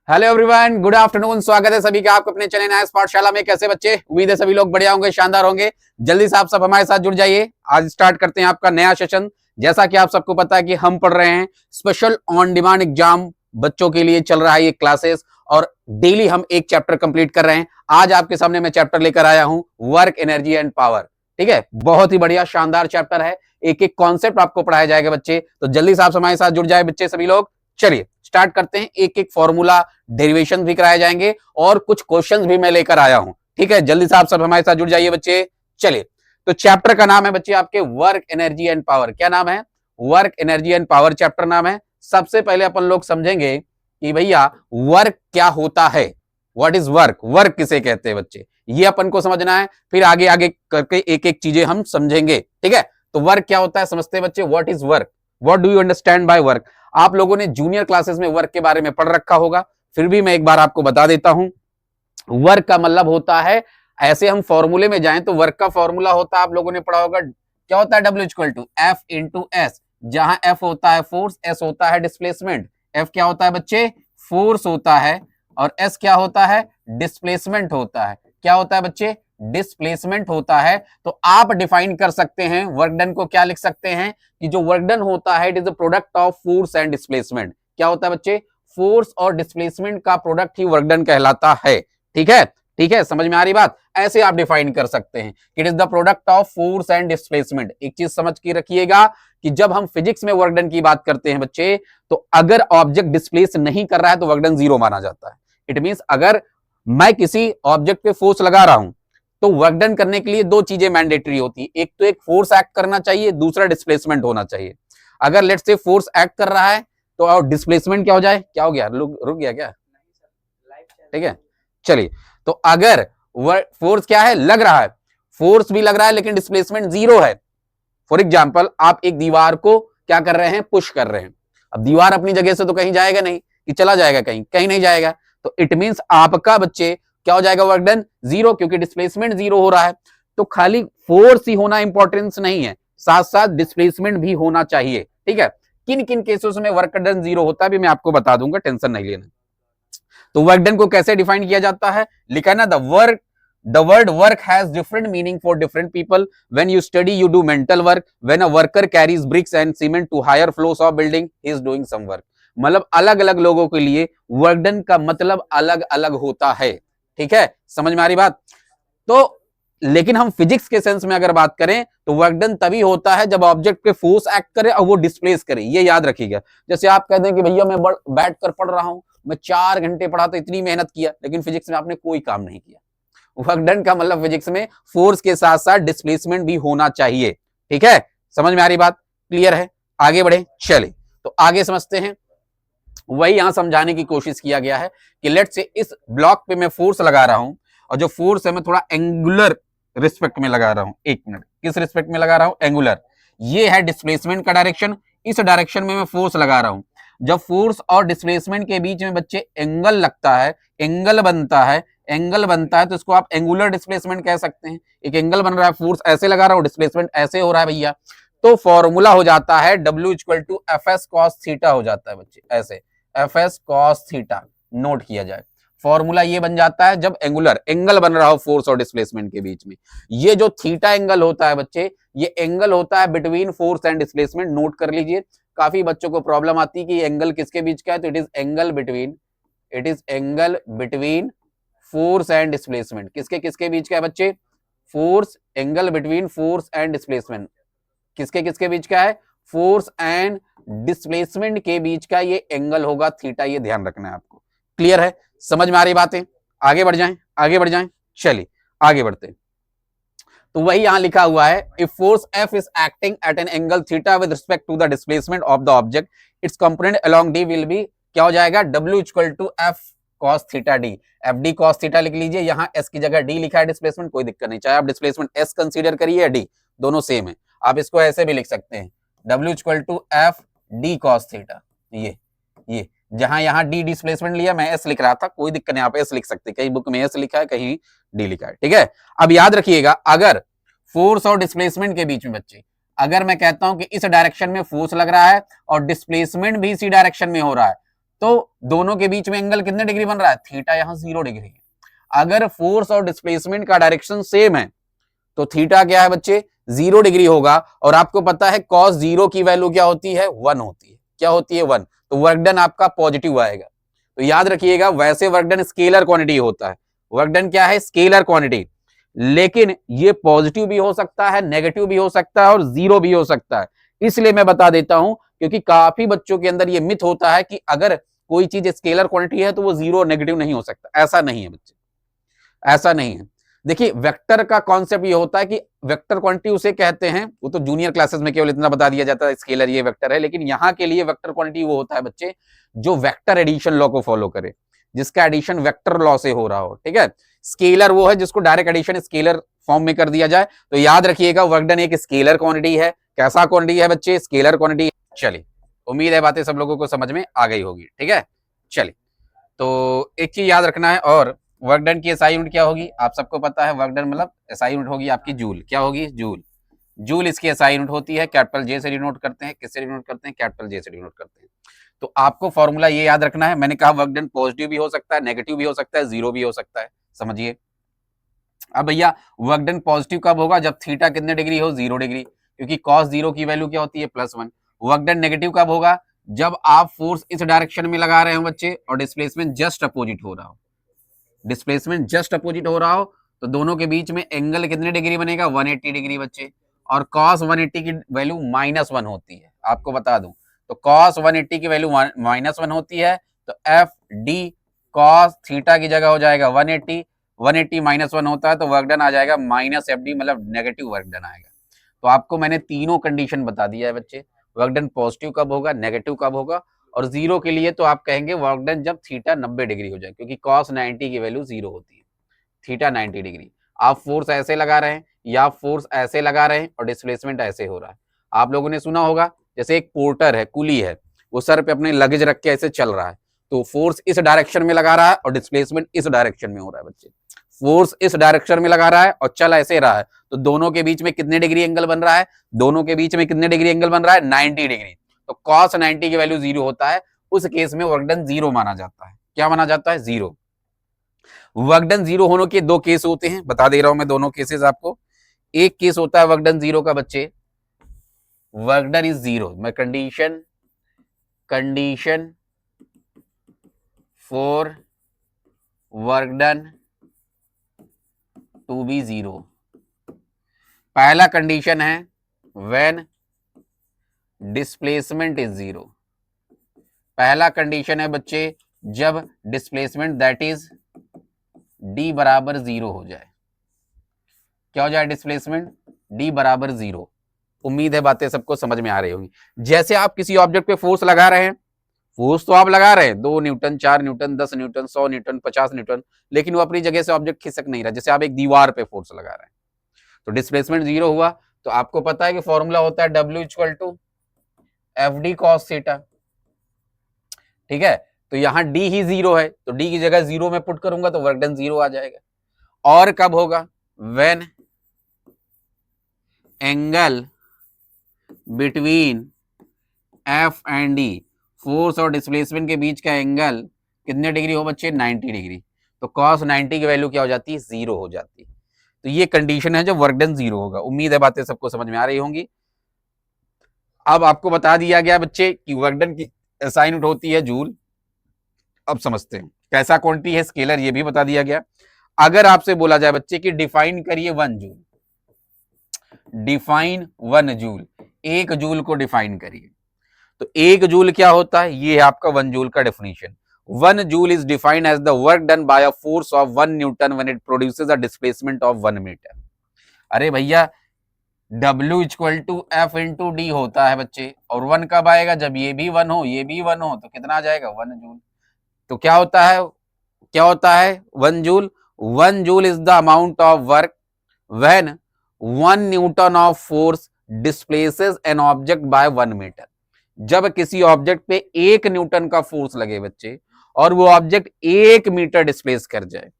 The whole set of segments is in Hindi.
Hello everyone, good afternoon. स्वागत है सभी का आपको अपने चैनल न्यास पाठशाला में। कैसे बच्चे? उम्मीद है सभी लोग बढ़िया होंगे, शानदार होंगे। जल्दी से आप सब हमारे साथ जुड़ जाइए। आज स्टार्ट करते हैं आपका नया सेशन। जैसा कि आप सबको पता है कि हम पढ़ रहे हैं स्पेशल ऑन डिमांड एग्जाम बच्चों के लिए चल रहा है ये क्लासेस, और डेली हम एक चैप्टर कंप्लीट कर रहे हैं। आज आपके सामने मैं चैप्टर लेकर आया हूं वर्क, एनर्जी एंड पावर। ठीक है, बहुत ही बढ़िया शानदार चैप्टर है। एक एक कॉन्सेप्ट आपको पढ़ाया जाएगा बच्चे, तो जल्दी से आप हमारे साथ जुड़ जाए बच्चे सभी लोग। चलिए स्टार्ट करते हैं। एक एक फॉर्मूला, डेरिवेशन भी कराए जाएंगे और कुछ क्वेश्चंस भी मैं लेकर आया हूं। ठीक है, जल्दी से आप सब हमारे साथ जुड़ जाइए बच्चे। चलिए, तो चैप्टर का नाम है बच्चे आपके वर्क, एनर्जी एंड पावर। क्या नाम है? Work, energy and power chapter नाम है। सबसे पहले अपन लोग समझेंगे कि भैया वर्क क्या होता है। What is work? वर्क किसे कहते हैं बच्चे, ये अपन को समझना है। फिर आगे आगे करके एक एक चीजें हम समझेंगे। ठीक है, तो वर्क क्या होता है समझते हैं बच्चे। What is work? What do you understand by work? आप लोगों ने जूनियर क्लासेस में वर्क के बारे में पढ़ रखा होगा, फिर भी मैं एक बार आपको बता देता हूं। वर्क का मतलब होता है, ऐसे हम फॉर्मूले में जाएं तो वर्क का फॉर्मूला होता है, आप लोगों ने पढ़ा होगा, क्या होता है? W equal to F into S. जहां एफ होता है फोर्स, एस होता है डिस्प्लेसमेंट। एफ क्या होता है बच्चे? फोर्स होता है, और एस क्या होता है? डिस्प्लेसमेंट होता है। क्या होता है बच्चे? डिस्प्लेसमेंट होता है। तो आप डिफाइन कर सकते हैं वर्क डन को, क्या लिख सकते हैं कि जो वर्क डन होता है it is the product of force and displacement. क्या होता है बच्चे? फोर्स और डिस्प्लेसमेंट का प्रोडक्ट ही वर्क डन कहलाता है। ठीक है, ठीक है, समझ में आ रही बात? ऐसे आप डिफाइन कर सकते हैं, it is the product of force and displacement. एक चीज समझ के रखिएगा कि जब हम फिजिक्स में वर्क डन की बात करते हैं बच्चे, तो अगर ऑब्जेक्ट डिस्प्लेस नहीं कर रहा है तो वर्क डन जीरो माना जाता है। इट मींस अगर मैं किसी ऑब्जेक्ट पे फोर्स लगा रहा हूं तो वर्क डन करने के लिए दो चीजें मैंडेटरी होती है। एक तो एक फोर्स एक्ट करना चाहिए, दूसरा डिस्प्लेसमेंट होना चाहिए। अगर लेट्स से फोर्स एक्ट कर रहा है तो और डिस्प्लेसमेंट क्या हो जाए? क्या हो गया? रुक गया क्या? ठीक है, चलिए। तो अगर फोर्स क्या है? लग रहा है, फोर्स भी लग रहा है लेकिन डिस्प्लेसमेंट जीरो है। फॉर एग्जाम्पल, आप एक दीवार को क्या कर रहे हैं? पुश कर रहे हैं। अब दीवार अपनी जगह से तो कहीं जाएगा नहीं, कि चला जाएगा कहीं? कहीं नहीं जाएगा। तो इट मींस आपका बच्चे क्या हो जाएगा? वर्क डन जीरो, क्योंकि डिस्प्लेसमेंट जीरो हो रहा है। तो खाली फोर्स ही होना इंपॉर्टेंस नहीं है, साथ साथ डिस्प्लेसमेंट भी होना चाहिए। ठीक है, किन किन केसेस में वर्क डन जीरो होता है भी मैं आपको बता दूंगा, टेंशन नहीं लेना। तो वर्क डन को कैसे डिफाइन किया जाता है? लिखा है ना, the word work has different meaning for different people. When you study you do mental work. When a worker carries bricks and cement to higher floors of building, he is doing some work. मतलब अलग अलग लोगों के लिए वर्क डन का मतलब अलग अलग होता है। ठीक है, समझ में आ रही बात? तो लेकिन हम फिजिक्स के सेंस में अगर बात करें तो वर्क डन तभी होता है जब ऑब्जेक्ट पे फोर्स एक्ट करे और वो डिस्प्लेस करे। ये याद रखिएगा। जैसे आप कहते हैं कि भैया मैं बैठ कर पढ़ रहा हूं, मैं 4 घंटे पढ़ा, तो इतनी मेहनत किया, लेकिन फिजिक्स में आपने कोई काम नहीं किया। वर्क डन का मतलब फिजिक्स में फोर्स के साथ साथ डिस्प्लेसमेंट भी होना चाहिए। ठीक है, समझ में आ रही बात? क्लियर है? आगे बढ़े, चले तो आगे समझते हैं। वही यहां समझाने की कोशिश किया गया है कि लेट से इस ब्लॉक पे मैं फोर्स लगा रहा हूं, और जो फोर्स है मैं थोड़ा एंगुलर रिस्पेक्ट में लगा रहा हूं। एक मिनट, किस रिस्पेक्ट में लगा रहा हूं? एंगुलर। ये है डिस्प्लेसमेंट का डायरेक्शन, इस डायरेक्शन में मैं फोर्स लगा रहा हूं। जब फोर्स और डिस्प्लेसमेंट के बीच में बच्चे एंगल लगता है, एंगल बनता है, एंगल बनता है, तो इसको आप एंगुलर डिस्प्लेसमेंट कह सकते हैं। एक एंगल बन रहा है, फोर्स ऐसे लगा रहा हूं, डिस्प्लेसमेंट ऐसे हो रहा है भैया, तो फॉर्मूला हो जाता है W equal to F S cos theta हो जाता है बच्चे, ऐसे एफ एस कॉस थीटा नोट किया जाए। फॉर्मूला ये बन जाता है जब एंगुलर एंगल बन रहा हो फोर्स और डिस्प्लेसमेंट के बीच में। ये जो थीटा एंगल होता है बच्चे, ये एंगल होता है between force and displacement. Note कर लीजिए, काफी बच्चों को प्रॉब्लम आती है कि एंगल किसके बीच का है, तो it is angle between force and displacement. किसके किसके बीच का है बच्चे? Force, angle between force and displacement किसके किसके बीच का है? फोर्स एंड डिस्प्लेसमेंट के बीच का ये एंगल होगा थीटा। ये ध्यान रखना है आपको। क्लियर है? समझ में आ रही बातें? आगे बढ़ जाएं, आगे बढ़ जाएं। चलिए आगे बढ़ते हैं। तो वही यहां लिखा हुआ है, if force F is acting at an angle theta with respect to the displacement of the object, its component along D will be क्या हो जाएगा? W equal to F cos theta D। FD cos theta लिख लीजिए, यहां S की जगह D लिखा है डिस्प्लेसमेंट, कोई दिक्कत नहीं, चाहे आप डिस्प्लेसमेंट S कंसीडर करिए या D, दोनों सेम है। आप इसको ऐसे भी लिख सकते हैं, W equal to F D cos theta. ये जहां यहां D डिस्प्लेसमेंट लिया, मैं S लिख रहा था, कोई दिक्कत नहीं, आप S लिख सकते, कहीं बुक में S लिखा है, कहीं D लिखा है। ठीक है, अब याद रखिएगा, अगर फोर्स और डिस्प्लेसमेंट के बीच में बच्चे, अगर मैं कहता हूं कि इस डायरेक्शन में फोर्स लग रहा है और डिस्प्लेसमेंट भी इसी डायरेक्शन में हो रहा है, तो दोनों के बीच में एंगल कितने डिग्री बन रहा है, थीटा यहाँ 0 डिग्री है। अगर फोर्स और डिस्प्लेसमेंट का डायरेक्शन सेम है तो थीटा क्या है बच्चे, 0 डिग्री होगा। और आपको पता है cos 0 की वैल्यू क्या होती है, 1 होती है। क्या होती है, 1। तो वर्क डन आपका पॉजिटिव आएगा। तो याद रखिएगा, वैसे वर्क डन स्केलर क्वांटिटी होता है। वर्क डन क्या है, स्केलर क्वांटिटी, लेकिन ये पॉजिटिव भी हो सकता है, नेगेटिव भी हो सकता है और 0 भी हो सकता है। इसलिए मैं बता देता हूं, क्योंकि काफी बच्चों के अंदर ये मिथ होता है कि अगर कोई चीज स्केलर क्वांटिटी है तो वो 0 नेगेटिव नहीं हो सकता। ऐसा नहीं है बच्चे, ऐसा नहीं है। देखिए, वेक्टर का कॉन्सेप्ट ये होता है कि वेक्टर क्वांटिटी उसे कहते हैं, वो तो जूनियर क्लासेस में केवल इतना बता दिया जाता है स्केलर ये वेक्टर है, लेकिन यहां के लिए वेक्टर क्वांटिटी वो होता है बच्चे जो वेक्टर एडिशन लॉ को फॉलो करे, जिसका एडिशन वेक्टर लॉ से हो रहा हो। ठीक है, स्केलर वो है जिसको डायरेक्ट एडिशन स्केलर फॉर्म में कर दिया जाए। तो याद रखिएगा, वर्क डन एक स्केलर क्वांटिटी है। कैसा क्वांटिटी है बच्चे, स्केलर क्वांटिटी। चलिए, उम्मीद है बातें सब लोगों को समझ में आ गई होगी। ठीक है, चलिए, तो एक चीज याद रखना है, और वर्क डन की एसआई यूनिट क्या होगी, आप सबको पता है। वर्क डन मतलब एसआई यूनिट होगी आपकी जूल। क्या होगी, जूल। जूल इसकी एसआई यूनिट होती है। कैपिटल जे से डिनोट करते हैं, किससे डिनोट करते हैं, कैपिटल जे से डिनोट करते हैं। तो आपको फॉर्मूला ये याद रखना है। मैंने कहा वर्क डन पॉजिटिव भी हो सकता है, नेगेटिव भी हो सकता है, 0 भी हो सकता है। समझिए, अब भैया वर्क डन पॉजिटिव कब होगा, जब थीटा कितने डिग्री हो, 0 डिग्री, क्योंकि cos 0 की वैल्यू क्या होती है, +1। वर्क डन नेगेटिव कब होगा, जब आप फोर्स इस डायरेक्शन में लगा रहे हो बच्चे और डिस्प्लेसमेंट जस्ट अपोजिट हो रहा हो। डिस्प्लेसमेंट जस्ट अपोजिट हो रहा हो तो दोनों के बीच में एंगल कितने डिग्री बनेगा, 180 डिग्री बच्चे। और cos 180 की वैल्यू -1 होती है, आपको बता दूं। तो cos 180 की वैल्यू -1 होती है, तो एफ डी cos थीटा की जगह हो जाएगा 180। 180 -1 होता है तो वर्क डन आ जाएगा -FD, मतलब नेगेटिव वर्क डन आएगा। तो आपको मैंने तीनों कंडीशन बता दिया है बच्चे, वर्क डन पॉजिटिव कब होगा, नेगेटिव कब होगा, और 0 के लिए तो आप कहेंगे वर्क डन जब थीटा 90 डिग्री हो जाए, क्योंकि cos 90 की वैल्यू 0 होती है, थीटा 90 डिग्री। आप फोर्स ऐसे लगा रहे हैं या फोर्स ऐसे लगा रहे हैं और डिस्प्लेसमेंट ऐसे हो रहा है। आप लोगों ने सुना होगा, जैसे एक पोर्टर है, कुली है, वो सर पे अपने लगेज रख के ऐसे चल रहा है, तो फोर्स इस डायरेक्शन में लगा रहा है और डिस्प्लेसमेंट इस डायरेक्शन में हो रहा है बच्चे। फोर्स इस डायरेक्शन में लगा रहा है और चल ऐसे रहा है, तो दोनों के बीच में कितने डिग्री एंगल बन रहा है, दोनों के बीच में कितने डिग्री एंगल बन रहा है, 90 डिग्री। तो cos 90 की वैल्यू 0 होता है, उस केस में वर्क डन 0 माना जाता है। क्या माना जाता है, 0। वर्क डन 0 होने के दो केस होते हैं, बता दे रहा हूं मैं दोनों केसेस आपको। एक केस होता है वर्क डन 0 का बच्चे, वर्क डन इज 0, मैं condition for work done to be 0। पहला कंडीशन है व्हेन डिस्प्लेसमेंट इज 0। पहला कंडीशन है बच्चे जब डिस्प्लेसमेंट दैट इज d बराबर 0 हो जाए। क्या हो जाए, डिस्प्लेसमेंट d बराबर 0। उम्मीद है बातें सबको समझ में आ रही होंगी। जैसे आप किसी ऑब्जेक्ट पे फोर्स लगा रहे हैं, फोर्स तो आप लगा रहे हैं 2 Newton, 4 Newton, 10 Newton, 100 Newton, 50 Newton, लेकिन वो अपनी जगह से ऑब्जेक्ट खिसक नहीं रहा। जैसे आप एक दीवार पे फोर्स लगा रहे हैं तो डिस्प्लेसमेंट 0 हुआ। तो आपको पता है कि फॉर्मूला होता है W = FD cos थीटा। ठीक है, तो यहां d ही 0 है, तो d की जगह 0 में पुट करूंगा तो वर्क डन 0 आ जाएगा। और कब होगा, when angle between F and D, force और डिस्प्लेसमेंट के बीच का एंगल कितने डिग्री हो बच्चे, 90 डिग्री। तो cos 90 की वैल्यू क्या हो जाती है, 0 हो जाती है। तो ये कंडीशन है जब वर्क डन 0 होगा। उम्मीद है बातें सबको समझ में आ रही होंगी। अब आपको बता दिया गया बच्चे कि वर्क डन की SI यूनिट होती है जूल। अब समझते हैं कैसा क्वांटिटी है, स्केलर, ये भी बता दिया गया। अगर आपसे बोला जाए बच्चे कि डिफाइन करिए 1 जूल, डिफाइन 1 जूल, 1 जूल को डिफाइन करिए, तो 1 जूल क्या होता है, ये है आपका 1 जूल का definition. 1 joule is defined as the work done by a force of 1 newton when it produces a displacement of 1 metre. अरे भैया, W = F × D होता है बच्चे, और 1 कब आएगा, जब ये भी 1 हो, ये भी 1 हो, तो कितना आ जाएगा, 1 जूल। तो क्या होता है, 1 joule, 1 joule is the amount of work when 1 newton of force displaces an object by 1 metre. जब किसी ऑब्जेक्ट पे 1 न्यूटन का फोर्स लगे बच्चे और वो ऑब्जेक्ट 1 मीटर डिस्प्लेस कर जाए,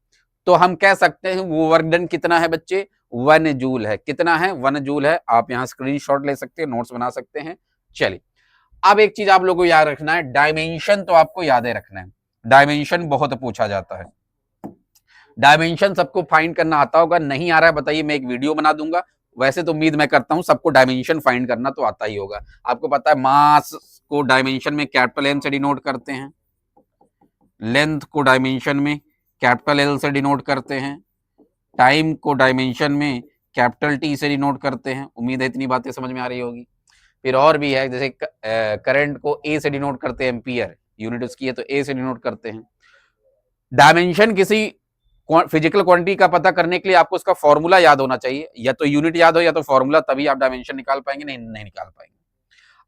तो हम कह सकते हैं वो वर्क डन कितना है बच्चे, 1 जूल है। कितना है, 1 जूल है। आप यहां स्क्रीनशॉट ले सकते हैं, नोट्स बना सकते हैं। चलिए, अब एक चीज आप लोगों को याद रखना है, डायमेंशन तो आपको याद है रखना है, डायमेंशन बहुत पूछा जाता है। डायमेंशन सबको फाइंड करना आता होगा, नहीं आ रहा है बताइए, मैं एक वीडियो बना दूंगा। वैसे तो उम्मीद मैं करता हूं सबको डायमेंशन फाइंड करना तो आता ही होगा। आपको पता है मास को डायमेंशन में कैपिटल एम से डिनोट करते हैं, लेंथ को डायमेंशन में कैपिटल एल से डिनोट करते हैं, टाइम को डायमेंशन में कैपिटल टी से डिनोट करते हैं। उम्मीद है इतनी बातें समझ में आ रही होगी। फिर और भी है, जैसे करंट को ए से डिनोट करते हैं, एम्पियर यूनिट उसकी है तो ए से डिनोट करते हैं। डायमेंशन किसी फिजिकल क्वांटिटी का पता करने के लिए आपको उसका फॉर्मूला याद होना चाहिए, या तो यूनिट याद हो या तो फॉर्मूला, तभी आप डायमेंशन निकाल पाएंगे, नहीं निकाल पाएंगे।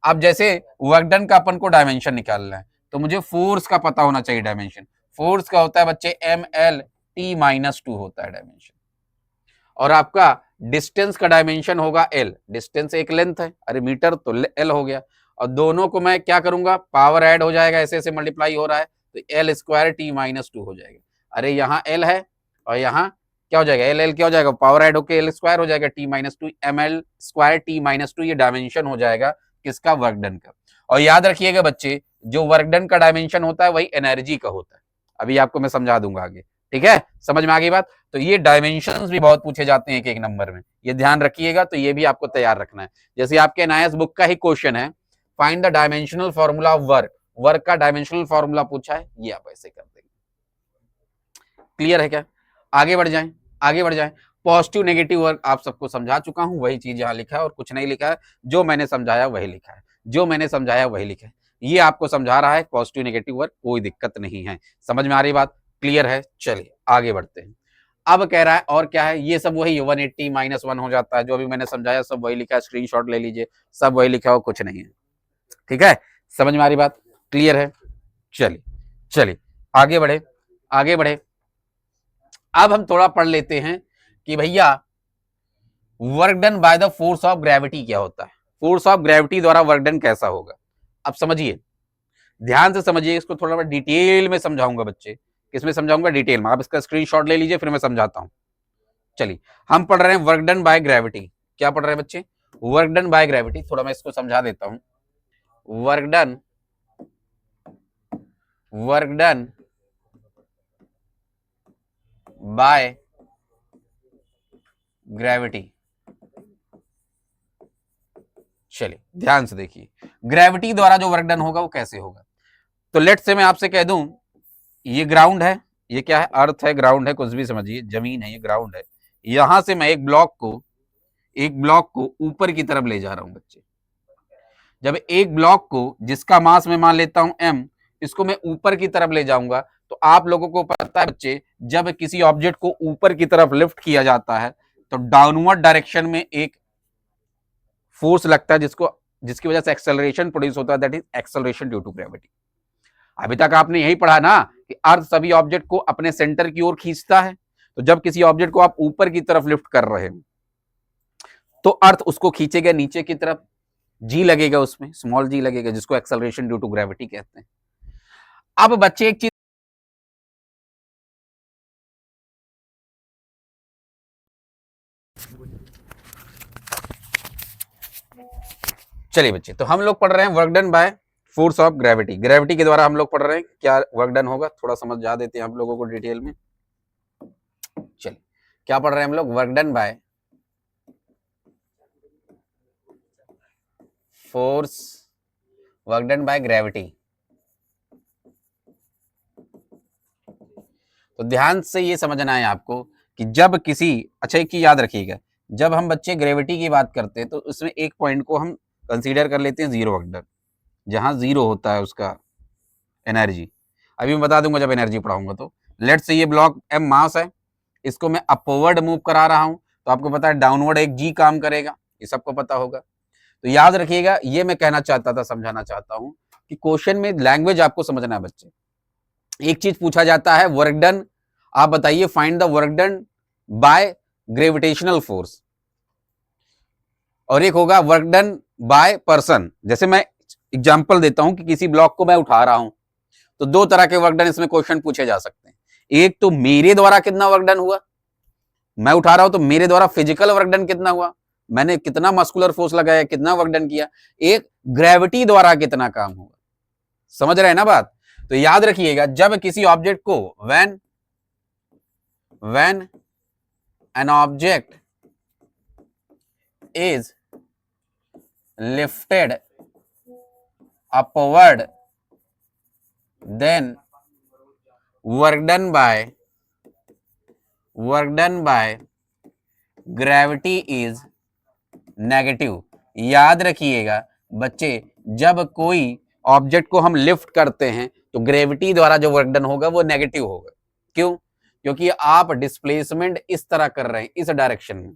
अब जैसे वर्क डन का अपन को डायमेंशन निकालना है तो मुझे फोर्स का पता होना चाहिए डायमेंशन। फोर्स का होता है बच्चे एम एल टी माइनस 2 होता है डायमेंशन। और आपका डिस्टेंस का डायमेंशन होगा एल, डिस्टेंस एक लेंथ है, अरे मीटर तो एल हो गया, और दोनों को मैं क्या करूंगा, पावर ऐड हो जाएगा, ऐसे ऐसे मल्टीप्लाई हो रहा है तो एल स्क्वायर टी माइनस 2 हो जाएगा। अरे यहाँ एल है और यहाँ क्या हो जाएगा, एल एल क्या हो जाएगा, पावर ऐड होकर एल स्क्वायर हो जाएगा, T minus 2 M L square T minus 2, ये डायमेंशन हो जाएगा किसका, वर्क डन का। और याद रखिएगा बच्चे, जो वर्क डन का डायमेंशन होता है वही एनर्जी का होता है, अभी आपको मैं समझा दूंगा आगे, ठीक है, समझ में आ गई बात। तो ये डायमेंशंस भी बहुत पूछे जाते हैं एक एक नंबर में, ये ध्यान रखिएगा, तो ये भी आपको तैयार रखना है। जैसे आपके एनआईएस बुक का ही क्वेश्चन है, find the dimensional formula of work, work का डायमेंशनल फॉर्मूला पूछा है, ये आप ऐसे कर देंगे। क्लियर है क्या, आगे बढ़ जाएं, आगे बढ़ जाएं। पॉजिटिव नेगेटिव वर्क आप सबको समझा चुका हूं, वही चीज यहां लिखा है और कुछ नहीं लिखा है, जो मैंने समझाया वही लिखा है, जो मैंने समझाया वही लिखा है, ये आपको समझा रहा है पॉजिटिव नेगेटिव वर्क, कोई दिक्कत नहीं है, समझ में आ रही बात, क्लियर है। चलिए आगे बढ़ते हैं। अब कह रहा है और क्या है, ये सब वही 180 माइनस 1 हो जाता है, जो अभी मैंने समझाया सब वही लिखा है, स्क्रीनशॉट ले लीजिए, सब वही लिखा हो, कुछ नहीं है, ठीक है, समझ में आ रही बात, क्लियर है। चलिए चलिए आगे बढ़े, आगे बढ़े। अब हम थोड़ा पढ़ लेते हैं कि भैया work done by the force of gravity क्या होता है, फोर्स ऑफ ग्रेविटी द्वारा वर्क डन कैसा होगा। अब समझिए, ध्यान से समझिए, इसको थोड़ा मैं डिटेल में समझाऊंगा बच्चे, किसमें समझाऊंगा, डिटेल में। आप इसका स्क्रीनशॉट ले लीजिए, फिर मैं समझाता हूं। चलिए हम पढ़ रहे हैं वर्क डन बाय ग्रेविटी, क्या पढ़ रहे हैं बच्चे, वर्क डन बाय ग्रेविटी। थोड़ा मैं इसको समझा देता हूं। Work done by gravity. चलिए ध्यान से देखिए, ग्रेविटी द्वारा जो वर्क डन होगा वो कैसे होगा। तो लेट से मैं आपसे कह दूं, ये ग्राउंड है, ये क्या है, अर्थ है, ग्राउंड है, कुछ भी समझिए, जमीन है, ये ग्राउंड है। यहां से मैं एक ब्लॉक को ऊपर की तरफ ले जा रहा हूं बच्चे। जब एक ब्लॉक को, जिसका मास मैं मान लेता हूं m, इसको मैं ऊपर की तरफ ले जाऊंगा, तो आप लोगों को पता है बच्चे, जब किसी ऑब्जेक्ट को ऊपर की तरफ लिफ्ट किया जाता है तो डाउनवर्ड डायरेक्शन में एक फोर्स लगता है, जिसकी वजह से एक्सेलरेशन प्रोड्यूस होता है, that is acceleration due to gravity. अभी तक आपने यही पढ़ा ना कि अर्थ सभी ऑब्जेक्ट को अपने सेंटर की ओर खींचता है, तो जब किसी ऑब्जेक्ट को आप ऊपर की तरफ लिफ्ट कर रहे हो तो अर्थ उसको खींचेगा नीचे की तरफ, जी लगेगा उसमें, स्मॉल जी लगेगा, जिसको एक्सेलरेशन ड्यू टू ग्रेविटी कहते हैं। अब बच्चे एक चीज, चलिए बच्चे, तो हम लोग पढ़ रहे हैं work done by force of gravity, gravity के द्वारा हम लोग पढ़ रहे हैं क्या वर्क डन होगा, थोड़ा समझा देते हैं हम लोगों को डिटेल में। चलिए क्या पढ़ रहे हैं हम लोग, work done by force, work done by gravity. तो ध्यान से ये समझना है आपको कि जब किसी, अच्छा एक चीज याद रखिएगा, जब हम बच्चे ग्रेविटी की बात करते हैं तो उसमें एक पॉइंट को हम कंसीडर कर लेते हैं जीरो वर्क डन, जहां जीरो होता है उसका एनर्जी। अभी मैं बता दूंगा जब एनर्जी पढ़ाऊंगा। तो लेट से ये ब्लॉक एम मास है, इसको मैं अपवर्ड मूव करा रहा हूं, तो आपको पता है डाउनवर्ड एक जी काम करेगा, ये सबको पता होगा। तो याद रखिएगा, ये मैं कहना चाहता था, समझाना चाहता हूं कि क्वेश्चन में लैंग्वेज आपको समझना है बच्चे। एक चीज पूछा जाता है वर्क डन, आप बताइए find the work done by gravitational force, और एक होगा वर्क डन बाय पर्सन। जैसे मैं एग्जांपल देता हूं कि किसी ब्लॉक को मैं उठा रहा हूं, तो दो तरह के वर्क डन इसमें क्वेश्चन पूछे जा सकते हैं। एक तो मेरे द्वारा कितना वर्क डन हुआ, मैं उठा रहा हूं तो मेरे द्वारा फिजिकल वर्क डन कितना हुआ, मैंने कितना मस्कुलर फोर्स लगाया, कितना वर्क डन किया, एक ग्रेविटी द्वारा कितना काम होगा। समझ रहे हैं ना बात। तो याद रखिएगा, जब किसी ऑब्जेक्ट को when an object is lifted upward, then work done by gravity is negative. याद रखिएगा बच्चे, जब कोई ऑब्जेक्ट को हम लिफ्ट करते हैं तो ग्रेविटी द्वारा जो वर्क डन होगा वो नेगेटिव होगा। क्यों? क्योंकि आप डिस्प्लेसमेंट इस तरह कर रहे हैं, इस डायरेक्शन में,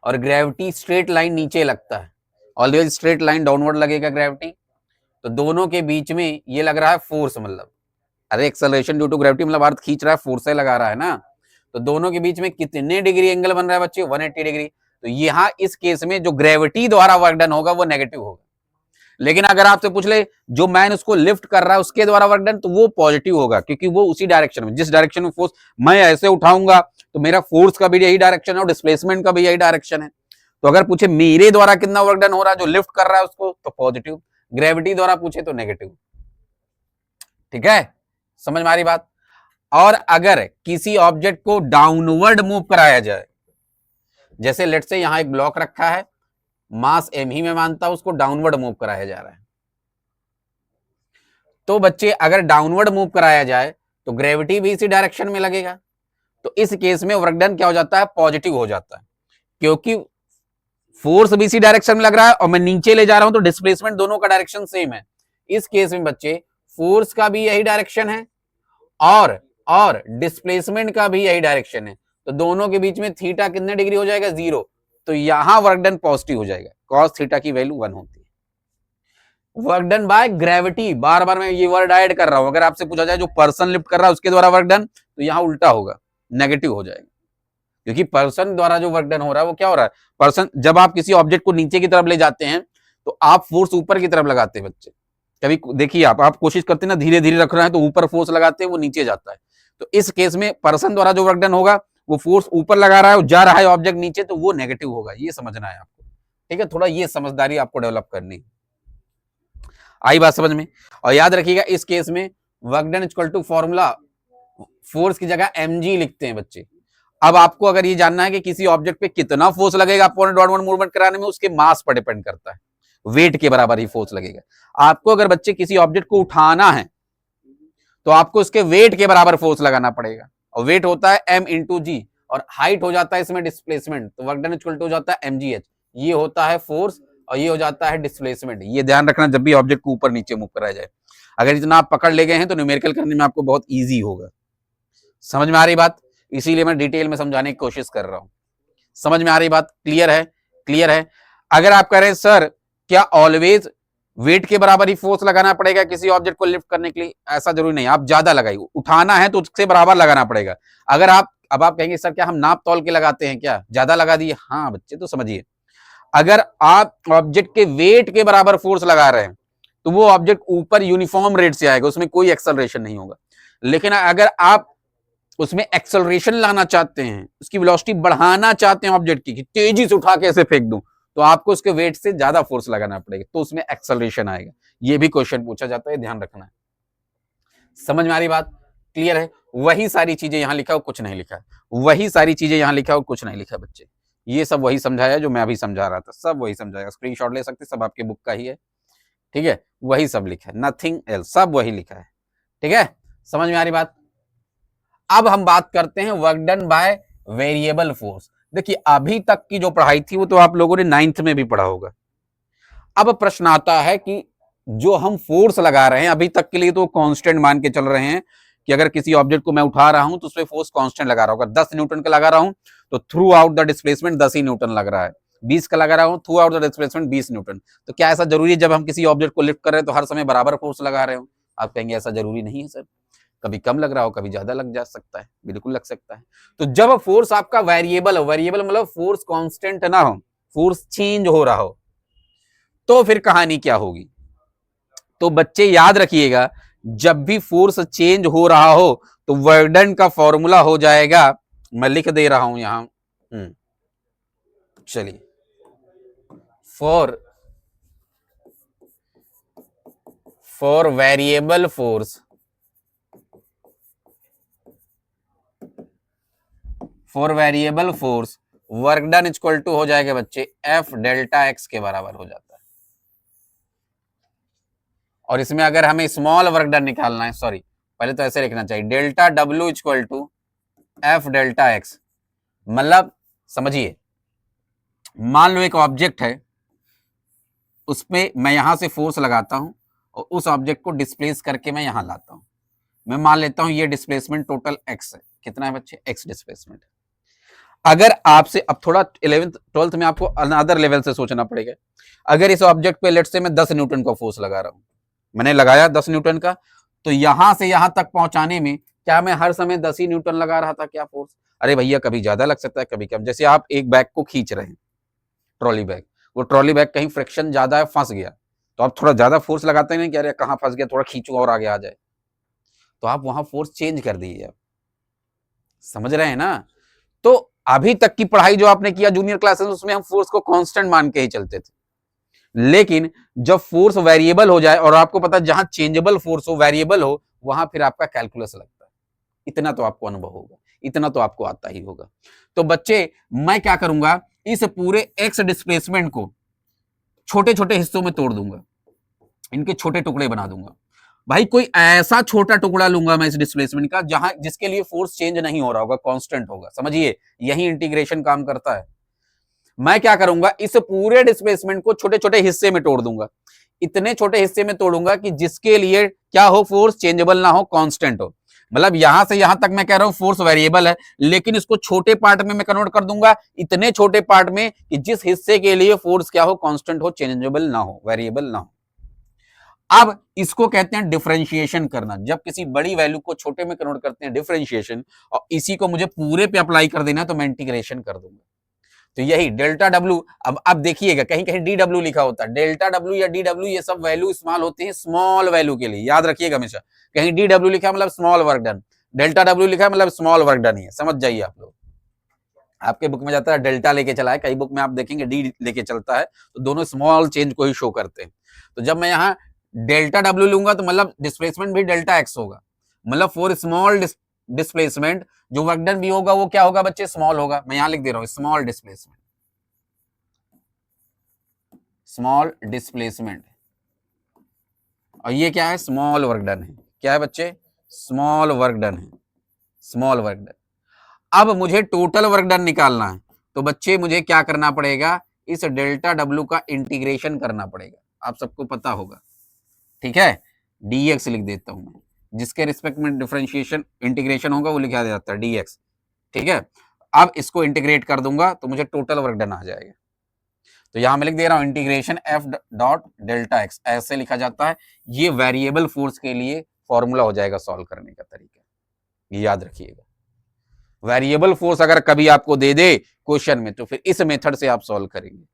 और ग्रेविटी स्ट्रेट लाइन नीचे लगता है, ऑलवेज स्ट्रेट लाइन डाउनवर्ड लगेगा ग्रेविटी। तो दोनों के बीच में ये लग रहा है फोर्स, मतलब अरे एक्सेलरेशन ड्यू टू ग्रेविटी, मतलब अर्थ खींच रहा है, फोर्स से लगा रहा है ना। तो दोनों के बीच में कितने डिग्री एंगल बन रहा है बच्चे? 180 डिग्री। तो यहां इस केस में जो ग्रेविटी द्वारा वर्क डन होगा वो नेगेटिव होगा। लेकिन अगर आपसे पूछ ले जो मैन उसको लिफ्ट कर रहा है उसके द्वारा वर्क डन, तो वो पॉजिटिव होगा, क्योंकि वो उसी डायरेक्शन में, जिस डायरेक्शन में फोर्स मैं ऐसे उठाऊंगा तो मेरा फोर्स का भी यही डायरेक्शन है और डिस्प्लेसमेंट का भी यही डायरेक्शन है। तो अगर पूछे मेरे द्वारा कितना वर्क डन हो रहा है जो लिफ्ट कर रहा है उसको, तो पॉजिटिव। ग्रेविटी द्वारा पूछे तो नेगेटिव। ठीक है, समझ में आ रही बात। और अगर किसी ऑब्जेक्ट को डाउनवर्ड मूव कराया जाए, जैसे लेट से यहां एक ब्लॉक रखा है, मास m ही में मानता हूं, उसको डाउनवर्ड मूव कराया जा रहा है, तो बच्चे अगर डाउनवर्ड मूव कराया जाए तो ग्रेविटी भी इसी डायरेक्शन में लगेगा। तो इस केस में वर्क डन क्या हो जाता है? पॉजिटिव हो जाता है, क्योंकि फोर्स भी इसी डायरेक्शन में लग रहा है और मैं नीचे ले जा रहा हूं, तो डिस्प्लेसमेंट दोनों का डायरेक्शन सेम है। इस केस में बच्चे फोर्स का भी यही डायरेक्शन है और डिस्प्लेसमेंट का भी यही डायरेक्शन है, तो दोनों के बीच में थीटा कितने डिग्री हो जाएगा? 0। तो यहां वर्क डन पॉजिटिव हो जाएगा, कॉस थीटा की वैल्यू 1 होती है। वर्क डन बाय ग्रेविटी, बार बार मैं ये वर्ड ऐड कर रहा हूं। अगर आपसे पूछा जाए जो पर्सन लिफ्ट कर रहा है उसके द्वारा वर्क डन, तो यहां उल्टा होगा, नेगेटिव हो जाएगा, क्योंकि पर्सन द्वारा जो वर्क डन हो रहा है वो क्या हो रहा है? पर्सन, जब आप किसी ऑब्जेक्ट को नीचे की तरफ ले जाते हैं तो आप फोर्स ऊपर की तरफ लगाते हैं बच्चे। कभी देखिए आप कोशिश करते हैं ना धीरे धीरे रख रहे हैं, तो ऊपर फोर्स लगाते हैं, वो नीचे जाता है। तो इस केस में पर्सन द्वारा जो वर्क डन होगा वो फोर्स ऊपर लगा रहा है और जा रहा है ऑब्जेक्ट नीचे, तो वो नेगेटिव होगा। ये समझना है आपको, ठीक है। थोड़ा ये समझदारी आपको डेवलप करनी, आई बात समझ में। और याद रखिएगा इस केस में work done equal to formula, force की जगह mg लिखते हैं बच्चे। अब आपको अगर ये जानना है कि किसी ऑब्जेक्ट पे कितना फोर्स लगेगा अपॉन डाउनवर्ड मूवमेंट कराने में, उसके मास पर डिपेंड करता है, वेट के बराबर ही फोर्स लगेगा। आपको अगर बच्चे किसी ऑब्जेक्ट को उठाना है तो आपको उसके वेट के बराबर फोर्स लगाना पड़ेगा, और वेट होता है m इंटू जी, और हाइट हो जाता है इसमें डिस्प्लेसमेंट, तो वर्क डन इक्वल टू हो जाता है mgh। ये होता है फोर्स और ये हो जाता है डिस्प्लेसमेंट। ये ध्यान रखना जब भी ऑब्जेक्ट को ऊपर नीचे मूव कराया जाए। अगर इतना आप पकड़ ले गए हैं तो न्यूमेरिकल करने में आपको बहुत ईजी होगा। समझ में आ रही बात? इसीलिए मैं डिटेल में समझाने की कोशिश कर रहा हूं। समझ में आ रही बात? क्लियर है? क्लियर है। अगर आप कह रहे हैं सर क्या ऑलवेज वेट के बराबर ही फोर्स लगाना पड़ेगा किसी ऑब्जेक्ट को लिफ्ट करने के लिए? ऐसा जरूरी नहीं, आप ज्यादा लगाइए, उठाना है तो उससे बराबर लगाना पड़ेगा। अगर आप कहेंगे सर क्या हम नाप तौल के लगाते हैं क्या, ज्यादा लगा दिए? हाँ बच्चे, तो समझिए, अगर आप ऑब्जेक्ट के वेट के बराबर फोर्स लगा रहे हैं तो वो ऑब्जेक्ट ऊपर यूनिफॉर्म रेट से आएगा, उसमें कोई एक्सेलरेशन नहीं होगा। लेकिन अगर आप उसमें एक्सेलरेशन लाना चाहते हैं, उसकी वेलोसिटी बढ़ाना चाहते हैं ऑब्जेक्ट की, तेजी से उठा के ऐसे फेंक दूं, तो आपको उसके वेट से ज्यादा फोर्स लगाना पड़ेगा, तो उसमें एक्सेलरेशन आएगा। ये भी क्वेश्चन पूछा जाता है, ध्यान रखना है। समझ में आ रही बात? क्लियर है? वही सारी चीजें यहां लिखा हो, कुछ नहीं लिखा है, वही सारी चीजें यहां लिखा हो, कुछ नहीं लिखा बच्चे। ये सब वही समझाया जो मैं अभी समझा रहा था, सब वही समझाया। स्क्रीनशॉट ले सकते, सब आपके बुक का ही है, ठीक है, वही सब लिखा है, नथिंग एल्स, सब वही लिखा है, ठीक है। समझ में आ रही बात? अब हम बात करते हैं work done by variable force. देखिए अभी तक की जो पढ़ाई थी वो तो आप लोगों ने 9th में भी पढ़ा होगा। अब प्रश्न आता है कि जो हम फोर्स लगा रहे हैं अभी तक के लिए तो कांस्टेंट मान के चल रहे हैं कि अगर किसी ऑब्जेक्ट को मैं उठा रहा हूं तो उसमें फोर्स कांस्टेंट लगा रहा होगा। 10 न्यूटन का लगा रहा हूं तो through out the displacement 10 he Newton लग रहा है। 20 का लगा रहा हूं, through out the displacement 20 Newton. तो क्या ऐसा जरूरी है जब हम किसी ऑब्जेक्ट को लिफ्ट कर रहे हैं तो हर समय बराबर फोर्स लगा रहे हो? आप कहेंगे ऐसा जरूरी नहीं है सर, कभी कम लग रहा हो, कभी ज्यादा लग जा सकता है। बिल्कुल लग सकता है। तो जब फोर्स आपका वेरिएबल हो, वेरिएबल मतलब फोर्स कांस्टेंट ना हो, फोर्स चेंज हो रहा हो, तो फिर कहानी क्या होगी? तो बच्चे याद रखिएगा, जब भी फोर्स चेंज हो रहा हो तो वर्क डन का फॉर्मूला हो जाएगा, मैं लिख दे रहा हूं यहां, चलिए for variable force, for variable force work done equal to हो जाएगा बच्चे एफ डेल्टा एक्स के बराबर हो जाता है। और इसमें अगर हमें स्मॉल वर्क डन निकालना है, सॉरी पहले तो ऐसे लिखना चाहिए, delta W equal to F delta X. मतलब समझिए, मान लो एक ऑब्जेक्ट है, उसमें मैं यहां से फोर्स लगाता हूं और उस ऑब्जेक्ट को डिस्प्लेस करके मैं यहां लाता हूं। मैं मान लेता हूं ये डिस्प्लेसमेंट टोटल एक्स है। कितना है बच्चे? X displacement. अगर आपसे, अब थोड़ा 11th 12th में आपको अनदर लेवल से सोचना पड़ेगा। अगर इस ऑब्जेक्ट पे लेट से मैं 10 न्यूटन का फोर्स लगा रहा हूं, मैंने लगाया 10 न्यूटन का, तो यहां से यहां तक पहुंचाने में क्या मैं हर समय 10 ही न्यूटन लगा रहा था क्या फोर्स? अरे भैया कभी ज्यादा लग सकता है कभी कम। जैसे आप एक बैग को खींच रहे हैं, ट्रॉली बैग, वो ट्रॉली बैग कहीं फ्रिक्शन ज्यादा है, फंस गया, तो आप थोड़ा ज्यादा फोर्स लगाते नहीं कि अरे कहां फंस गया, थोड़ा खींचो और आगे आ जाए, तो आप वहां फोर्स चेंज कर दीजिए। समझ रहे हैं ना? तो अभी तक की पढ़ाई जो आपने किया जूनियर क्लासेस, उसमें हम फोर्स को कांस्टेंट मान के ही चलते थे। लेकिन जब फोर्स वेरिएबल हो जाए, और आपको पता है जहां चेंजेबल फोर्स हो, वेरिएबल हो, वहां फिर आपका कैलकुलस लगता है। इतना तो आपको अनुभव होगा, इतना तो आपको आता ही होगा। तो बच्चे मैं क्या करूंगा, इस पूरे एक्स डिस्प्लेसमेंट को छोटे छोटे हिस्सों में तोड़ दूंगा, इनके छोटे टुकड़े बना दूंगा। भाई कोई ऐसा छोटा टुकड़ा लूंगा मैं इस डिस्प्लेसमेंट का जहां जिसके लिए फोर्स चेंज नहीं हो रहा होगा, कांस्टेंट होगा। समझिए, यही इंटीग्रेशन काम करता है। मैं क्या करूंगा, इस पूरे डिस्प्लेसमेंट को छोटे छोटे हिस्से में तोड़ दूंगा। इतने छोटे हिस्से में तोड़ूंगा कि जिसके लिए क्या हो, फोर्स चेंजेबल ना हो, कांस्टेंट हो। मतलब यहां से यहां तक मैं कह रहा हूं फोर्स वेरिएबल है, लेकिन इसको छोटे पार्ट में मैं कन्वर्ट कर दूंगा, इतने छोटे पार्ट में कि जिस हिस्से के लिए फोर्स क्या हो, कांस्टेंट हो, चेंजेबल ना हो, वेरिएबल ना हो। अब इसको कहते हैं डिफरेंशिएशन करना। जब किसी बड़ी वैल्यू को छोटे में कन्वर्ट करते हैं, डिफरेंशिएशन, और इसी को मुझे पूरे पे अप्लाई कर देना है, तो मैं इंटीग्रेशन कर दूंगा। तो यही डेल्टा डब्ल्यू। अब देखिएगा कहीं कहीं डी डब्ल्यू लिखा होता है, डेल्टा डब्ल्यू या डी डब्ल्यू, ये सब वैल्यू इस्तेमाल होते हैं स्मॉल वैल्यू के लिए, याद रखिएगा हमेशा। कहीं डी डब्ल्यू लिखा मतलब small work done, delta W लिखा मतलब स्मॉल वर्क डन ही है। समझ जाइए आप लोग। आपके बुक में जाता है डेल्टा लेके चला है, कई बुक में आप देखेंगे डी लेके चलता है, तो दोनों स्मॉल चेंज को ही शो करते हैं। तो जब मैं यहाँ डेल्टा डब्ल्यू लूंगा तो मतलब डिस्प्लेसमेंट भी डेल्टा एक्स होगा। मतलब फॉर स्मॉल डिस्प्लेसमेंट जो वर्क डन भी होगा वो क्या होगा बच्चे, स्मॉल होगा। मैं यहां लिख दे रहा हूं स्मॉल डिस्प्लेसमेंट, स्मॉल डिस्प्लेसमेंट। और ये क्या है, स्मॉल वर्क डन है। क्या है बच्चे, स्मॉल वर्क डन है, स्मॉल वर्क डन। अब मुझे टोटल वर्क डन निकालना है, तो बच्चे मुझे क्या करना पड़ेगा, इस डेल्टा डब्ल्यू का इंटीग्रेशन करना पड़ेगा। आप सबको पता होगा, ठीक है। dx लिख देता हूं मैं, जिसके रिस्पेक्ट में डिफरेंशिएशन इंटीग्रेशन होगा वो लिखा जाता है dx, ठीक है। अब इसको इंटीग्रेट कर दूंगा तो मुझे टोटल वर्क डन आ जाएगा। तो यहां मैं लिख दे रहा हूं integration F dot delta x, ऐसे लिखा जाता है। ये वेरिएबल फोर्स के लिए फॉर्मूला हो जाएगा सॉल्व करने का तरीका, ये याद रखिएगा। वेरिएबल फोर्स अगर कभी आपको दे दे क्वेश्चन में, तो फिर इस मेथड से आप सॉल्व करेंगे,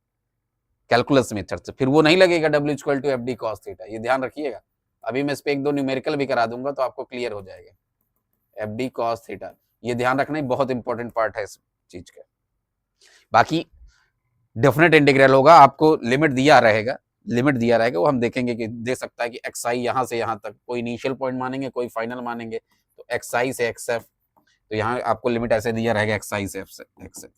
कैलकुलस मेथड से। फिर वो नहीं लगेगा W equal to F D cos theta, ये ध्यान रखिएगा। अभी मैं इस पे एक दो न्यूमेरिकल भी करा दूंगा तो आपको क्लियर हो जाएगा। एफ डी कॉस थीटा, ये ध्यान रखना ही बहुत इंपॉर्टेंट पार्ट है इस चीज का। बाकी डेफिनेट इंटीग्रल होगा, आपको लिमिट दिया रहेगा, लिमिट दिया रहेगा, वो हम देखेंगे कि दे सकता है कि एक्स आई यहां से यहां तक, कोई इनिशियल पॉइंट मानेंगे, कोई फाइनल मानेंगे। तो एक्स आई से एक्स एफ, तो यहाँ आपको लिमिट ऐसे दिया रहेगा एक्स आई से एक्स एफ,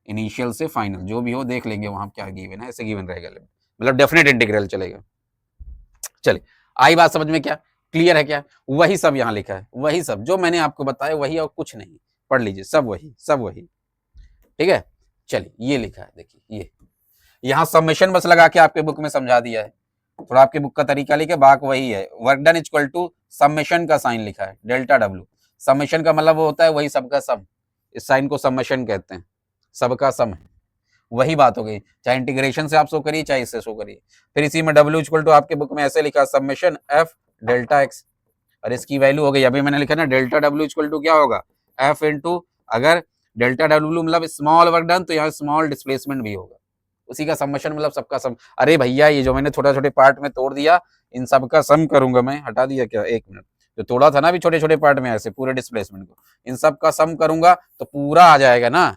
इनिशियल से फाइनल, जो भी हो देख लेंगे वहां क्या गिवन है, ऐसे गिवन रहेगा लिमिट, मतलब डेफिनेट इंटीग्रल चलेगा। चलिए, आई बात समझ में? क्या क्लियर है? क्या वही सब यहाँ लिखा है, वही सब जो मैंने आपको बताया वही, और कुछ नहीं। पढ़ लीजिए, सब वही, सब वही, ठीक है। चलिए, ये लिखा है देखिए, ये यहाँ समेशन बस लगा के आपके बुक में समझा दिया है। थोड़ा आपके बुक का तरीका लिखे, बाक वही है। Work done equal to summation का साइन लिखा है, डेल्टा डब्ल्यू। समेशन का मतलब वो होता है वही सबका सम, इस साइन को समेशन कहते हैं, सबका सम है, वही बात हो गई। चाहे इंटीग्रेशन से आप शो करिए, चाहे इससे शो करिए। फिर इसी में W इक्वल टू आपके बुक में ऐसे लिखा समेशन एफ डेल्टा एक्स, और इसकी वैल्यू हो गई, अभी मैंने लिखा ना डेल्टा W इक्वल टू क्या होगा, एफ इंटू, अगर डेल्टा डब्ल्यू मतलब स्मॉल वर्क डन, तो यहाँ स्मॉल डिस्प्लेसमेंट भी होगा, उसी का समेशन मतलब सबका सम। अरे भैया ये जो मैंने छोटे छोटे पार्ट में तोड़ दिया, इन सबका सम करूंगा मैं, हटा दिया क्या, एक मिनट, जो तोड़ा था ना अभी छोटे छोटे पार्ट में ऐसे पूरे डिस्प्लेसमेंट को, इन सब का सम करूंगा तो पूरा आ जाएगा ना,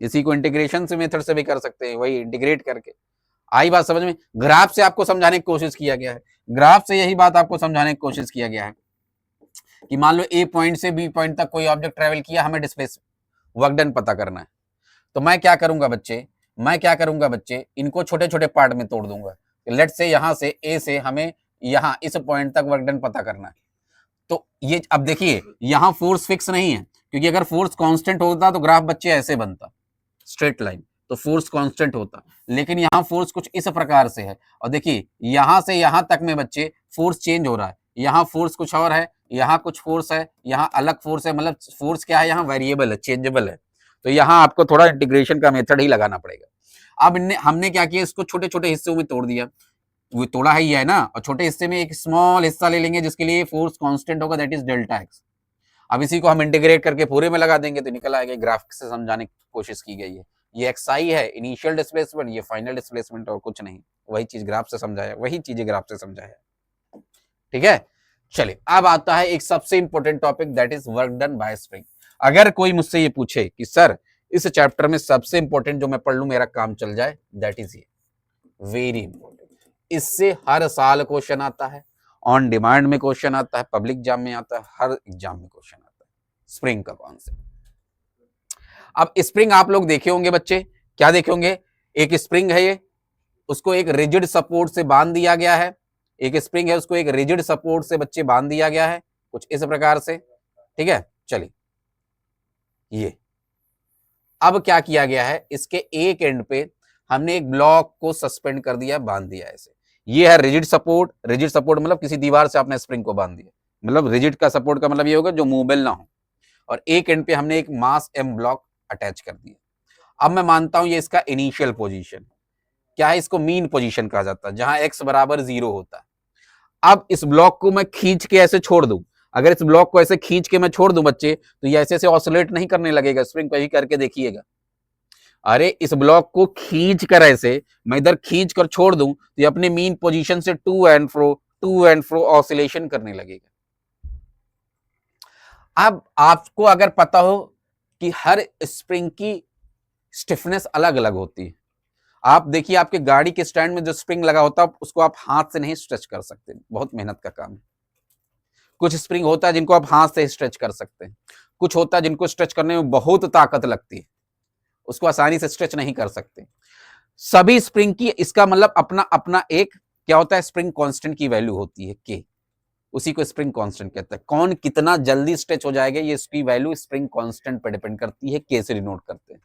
इसी को इंटीग्रेशन से मेथड से भी कर सकते हैं, वही इंटीग्रेट करके। आई बात समझ में? ग्राफ से आपको समझाने की कोशिश किया गया है, ग्राफ से यही बात आपको समझाने की कोशिश किया गया है कि मान लो ए पॉइंट से बी पॉइंट तक कोई ऑब्जेक्ट ट्रेवल किया, हमें डिस्प्लेस वर्क डन पता करना है। तो मैं क्या करूंगा बच्चे, इनको छोटे छोटे पार्ट में तोड़ दूंगा। लेट से यहां से ए से हमें यहां इस पॉइंट तक वर्क डन पता करना है। तो ये अब देखिए, यहां फोर्स फिक्स नहीं है, क्योंकि अगर फोर्स कांस्टेंट होता तो ग्राफ बच्चे ऐसे बनता, स्ट्रेट लाइन, तो फोर्स कांस्टेंट होता। लेकिन यहाँ फोर्स कुछ इस प्रकार से है, और देखिए यहां से यहां तक में बच्चे फोर्स चेंज हो रहा है, यहाँ फोर्स कुछ और है, यहाँ कुछ फोर्स है, यहाँ अलग फोर्स है, मतलब फोर्स क्या है, यहाँ वेरिएबल है, चेंजेबल है। तो यहाँ आपको थोड़ा इंटीग्रेशन का मेथड ही लगाना पड़ेगा। अब हमने क्या किया, इसको छोटे छोटे हिस्सों में तोड़ दिया, वो तोड़ा ही है ना, और छोटे हिस्से में एक स्मॉल हिस्सा ले लेंगे जिसके लिए फोर्स कांस्टेंट होगा, दैट इज डेल्टा एक्स। अब इसी को हम इंटीग्रेट करके पूरे में लगा देंगे तो निकल आएगा। ग्राफ से समझाने की कोशिश की गई है। ये एक्सआई है इनिशियल डिस्प्लेसमेंट, ये फाइनल डिस्प्लेसमेंट, और कुछ नहीं, वही चीज ग्राफ से समझाया, वही चीजें ग्राफ से समझाया। ठीक है, चलिए अब आता है एक सबसे important topic, that is work done by spring. अगर कोई मुझसे ये पूछे कि सर इस चैप्टर में सबसे इंपॉर्टेंट जो मैं पढ़ लूं मेरा काम चल जाए, दैट इज ये वेरी इंपॉर्टेंट। इससे हर साल क्वेश्चन आता है, ऑन डिमांड में क्वेश्चन आता है, पब्लिक एग्जाम में आता है, हर एग्जाम में क्वेश्चन आता है, स्प्रिंग का कॉन्सेप्ट। अब स्प्रिंग आप लोग देखे होंगे बच्चे, क्या देखे होंगे, एक स्प्रिंग है ये, उसको एक रिजिड सपोर्ट से बांध दिया गया है, एक स्प्रिंग है उसको एक रिजिड सपोर्ट से बच्चे बांध दिया गया है, कुछ इस प्रकार से। ठीक है, चलिए ये अब क्या किया गया है, इसके एक एंड पे हमने एक ब्लॉक को सस्पेंड कर दिया, बांध दिया ऐसे। ये है रिजिड सपोर्ट। रिजिड सपोर्ट मतलब किसी दीवार से आपने स्प्रिंग को बांध दिया, मतलब रिजिड का सपोर्ट का मतलब ये होगा जो मूवेबल ना हो। और एक एंड पे हमने एक मास एम ब्लॉक अटैच कर दिया। अब मैं मानता हूं ये इसका इनिशियल पोजीशन क्या है, इसको मीन पोजीशन कहा जाता है, जहां x बराबर 0 होता है। अब इस ब्लॉक को मैं खींच के ऐसे छोड़ दूं, अगर इस ब्लॉक को ऐसे खींच के मैं छोड़ दूं बच्चे, तो ये ऐसे ऐसे ऑसिलेट नहीं करने लगेगा। स्प्रिंग पे ही करके देखिएगा, अरे इस ब्लॉक को खींच कर ऐसे मैं इधर खींच कर छोड़ दूं तो ये अपने मीन पोजीशन से टू एंड फ्रो ऑसिलेशन करने लगेगा। अब आपको अगर पता हो कि हर स्प्रिंग की स्टिफनेस अलग अलग होती है, आप देखिए आपके गाड़ी के स्टैंड में जो स्प्रिंग लगा होता है उसको आप हाथ से नहीं स्ट्रेच कर सकते, बहुत मेहनत का काम है। कुछ स्प्रिंग होता है जिनको आप हाथ से स्ट्रेच कर सकते हैं, कुछ होता है जिनको स्ट्रेच करने में बहुत ताकत लगती है, उसको आसानी से स्ट्रेच नहीं कर सकते। सभी स्प्रिंग की इसका मतलब अपना अपना एक क्या होता है, स्प्रिंग कांस्टेंट की वैल्यू होती है के, उसी को स्प्रिंग कांस्टेंट कहते हैं। कौन कितना जल्दी स्ट्रेच हो जाएगा ये इसकी वैल्यू स्प्रिंग कांस्टेंट पर डिपेंड करती है, के से डिनोट करते हैं।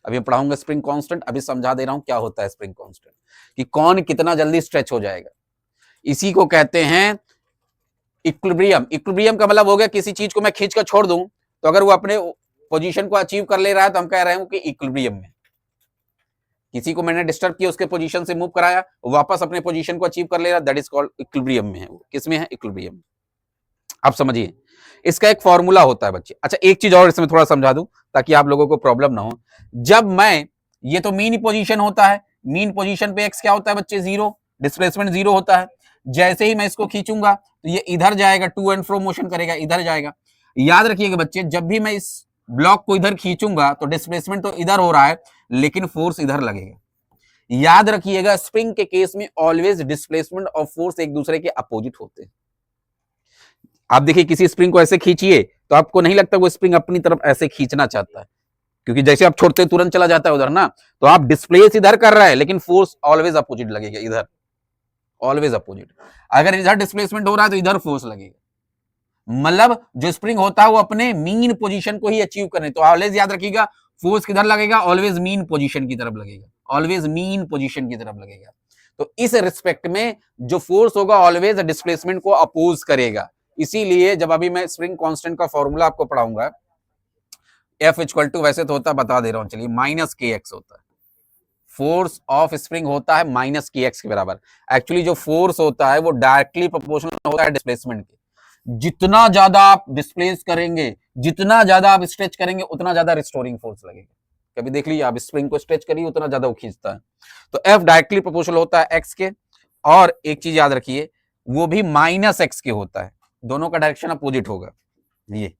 अभी पढ़ाऊंगा स्प्रिंग कांस्टेंट, अभी समझा दे रहा हूं क्या होता है स्प्रिंग कांस्टेंट, कि कौन कितना जल्दी स्ट्रेच हो जाएगा। इसी को कहते हैं इक्विलिब्रियम। इक्विलिब्रियम का मतलब हो गया किसी चीज को मैं खींच कर छोड़ दूं तो अगर वो अपने पोजीशन को अचीव कर ले रहा है तो हम कह रहे हैं कि इक्विलिब्रियम में। किसी को मैंने डिस्टर्ब किया, उसके पोजीशन से मूव कराया, वापस अपने पोजीशन को अचीव कर ले रहा, दैट इज कॉल्ड इक्विलिब्रियम में है। वो किसमें है, इक्विलिब्रियम। आप समझिए इसका एक फॉर्मूला होता है बच्चे। अच्छा एक चीज और इसमें थोड़ा समझा दूं ताकि आप लोगों को प्रॉब्लम ना हो। जब मैं, ये तो मीन पोजीशन होता है, मीन पोजीशन पे एक्स क्या होता है बच्चे, 0, डिस्प्लेसमेंट 0 होता है। जैसे ही मैं इसको खींचूंगा तो ये इधर जाएगा, टू एंड फ्रो मोशन करेगा, इधर जाएगा। याद रखिएगा बच्चे, जब भी मैं इस ब्लॉक को इधर खींचूंगा तो डिस्प्लेसमेंट तो इधर हो रहा है लेकिन फोर्स इधर लगेगा। याद रखिएगा स्प्रिंग के केस में ऑलवेज डिस्प्लेसमेंट और फोर्स एक दूसरे के अपोजिट होते हैं। आप देखिए किसी स्प्रिंग को ऐसे खींचिए तो आपको नहीं लगता वो स्प्रिंग अपनी तरफ ऐसे खींचना चाहता है, क्योंकि जैसे आप छोड़ते तुरंत चला जाता है उधर ना, तो आप डिस्प्लेस इधर कर रहा है लेकिन फोर्स ऑलवेज अपोजिट लगेगा, इधर ऑलवेज अपोजिट। अगर इधर डिस्प्लेसमेंट हो रहा है तो इधर फोर्स लगेगा। मतलब जो स्प्रिंग होता है वो अपने मीन पोजीशन को ही अचीव करने, तो ऑलवेज याद रखिएगा फोर्स किधर लगेगा, ऑलवेज मीन पोजीशन की तरफ लगेगा, ऑलवेज मीन पोजीशन की तरफ लगेगा। तो इस रिस्पेक्ट में जो फोर्स होगा ऑलवेज डिस्प्लेसमेंट को अपोज करेगा। इसीलिए जब अभी मैं स्प्रिंग कांस्टेंट का फॉर्मूला आपको पढ़ाऊंगा, F इक्वल टू वैसे तो होता है, बता दे रहा हूं चलिए, माइनस के एक्स होता है। फोर्स ऑफ स्प्रिंग होता है माइनस के एक्स के बराबर। एक्चुअली जो फोर्स होता है वो डायरेक्टली प्रोपोर्शनल होता है डिस्प्लेसमेंट के। जितना ज्यादा आप डिस्प्लेस करेंगे, जितना ज्यादा आप स्ट्रेच करेंगे, उतना ज्यादा रिस्टोरिंग फोर्स लगेगा। कभी देख लीजिए आप स्प्रिंग को स्ट्रेच करिए उतना ज्यादा वो खींचता है। तो F डायरेक्टली प्रोपोर्शनल होता है एक्स के, और एक चीज याद रखिए वो भी माइनस एक्स के होता है, दोनों का डायरेक्शन अपोजिट होगा ये।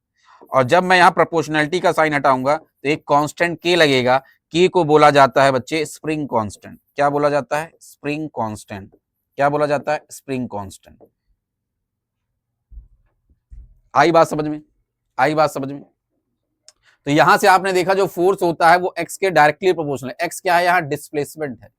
और जब मैं यहाँ प्रोपोर्शनलिटी का साइन हटाऊंगा तो एक कांस्टेंट के लगेगा। के को बोला जाता है बच्चे स्प्रिंग कांस्टेंट। क्या बोला जाता है? Spring constant. क्या बोला जाता है? Spring constant. आई बात समझ में? आई बात समझ में? तो यहां से आपने देखा जो फोर्स होता है वो एक्स के डायरेक्टली प्रोपोर्शनल है। एक्स क्या है? यहाँ डिस्प्लेसमेंट है।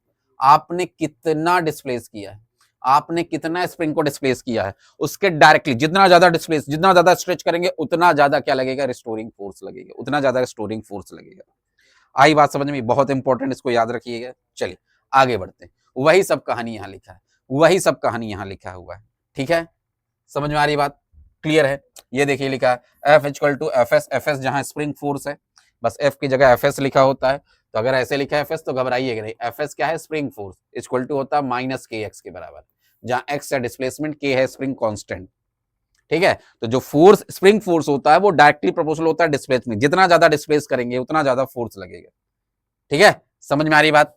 आपने कितना डिस्प्लेस किया है, आपने कितना स्प्रिंग को डिस्प्लेस किया है, उसके डायरेक्टली जितना ज्यादा डिस्प्लेस, जितना ज्यादा स्ट्रेच करेंगे उतना ज्यादा क्या लगेगा? रिस्टोरिंग फोर्स लगेगा, उतना ज्यादा रिस्टोरिंग फोर्स लगेगा। आई बात समझ में? बहुत इंपॉर्टेंट, इसको याद रखिएगा। चलिए आगे बढ़ते हैं। वही सब कहानी यहां लिखा है, वही सब कहानी यहां लिखा हुआ है। ठीक है, समझ में आ रही बात? क्लियर है? ये देखिए लिखा है F equal to F S. F S जहां स्प्रिंग फोर्स है, बस एफ की जगह एफ एस लिखा होता है। तो अगर ऐसे लिखा है एफ एस तो घबराइएगा नहीं। एफ एस क्या है? स्प्रिंग फोर्स इक्वल टू होता है माइनस के एक्स के बराबर, जहां एक्स है डिस्प्लेसमेंट, के है स्प्रिंग कांस्टेंट। ठीक है, तो जो फोर्स स्प्रिंग फोर्स होता है वो डायरेक्टली प्रोपोर्शनल होता है डिस्प्लेसमेंट। जितना ज्यादा डिस्प्लेस करेंगे उतना ज्यादा फोर्स लगेगा। ठीक है, समझ में आ रही बात?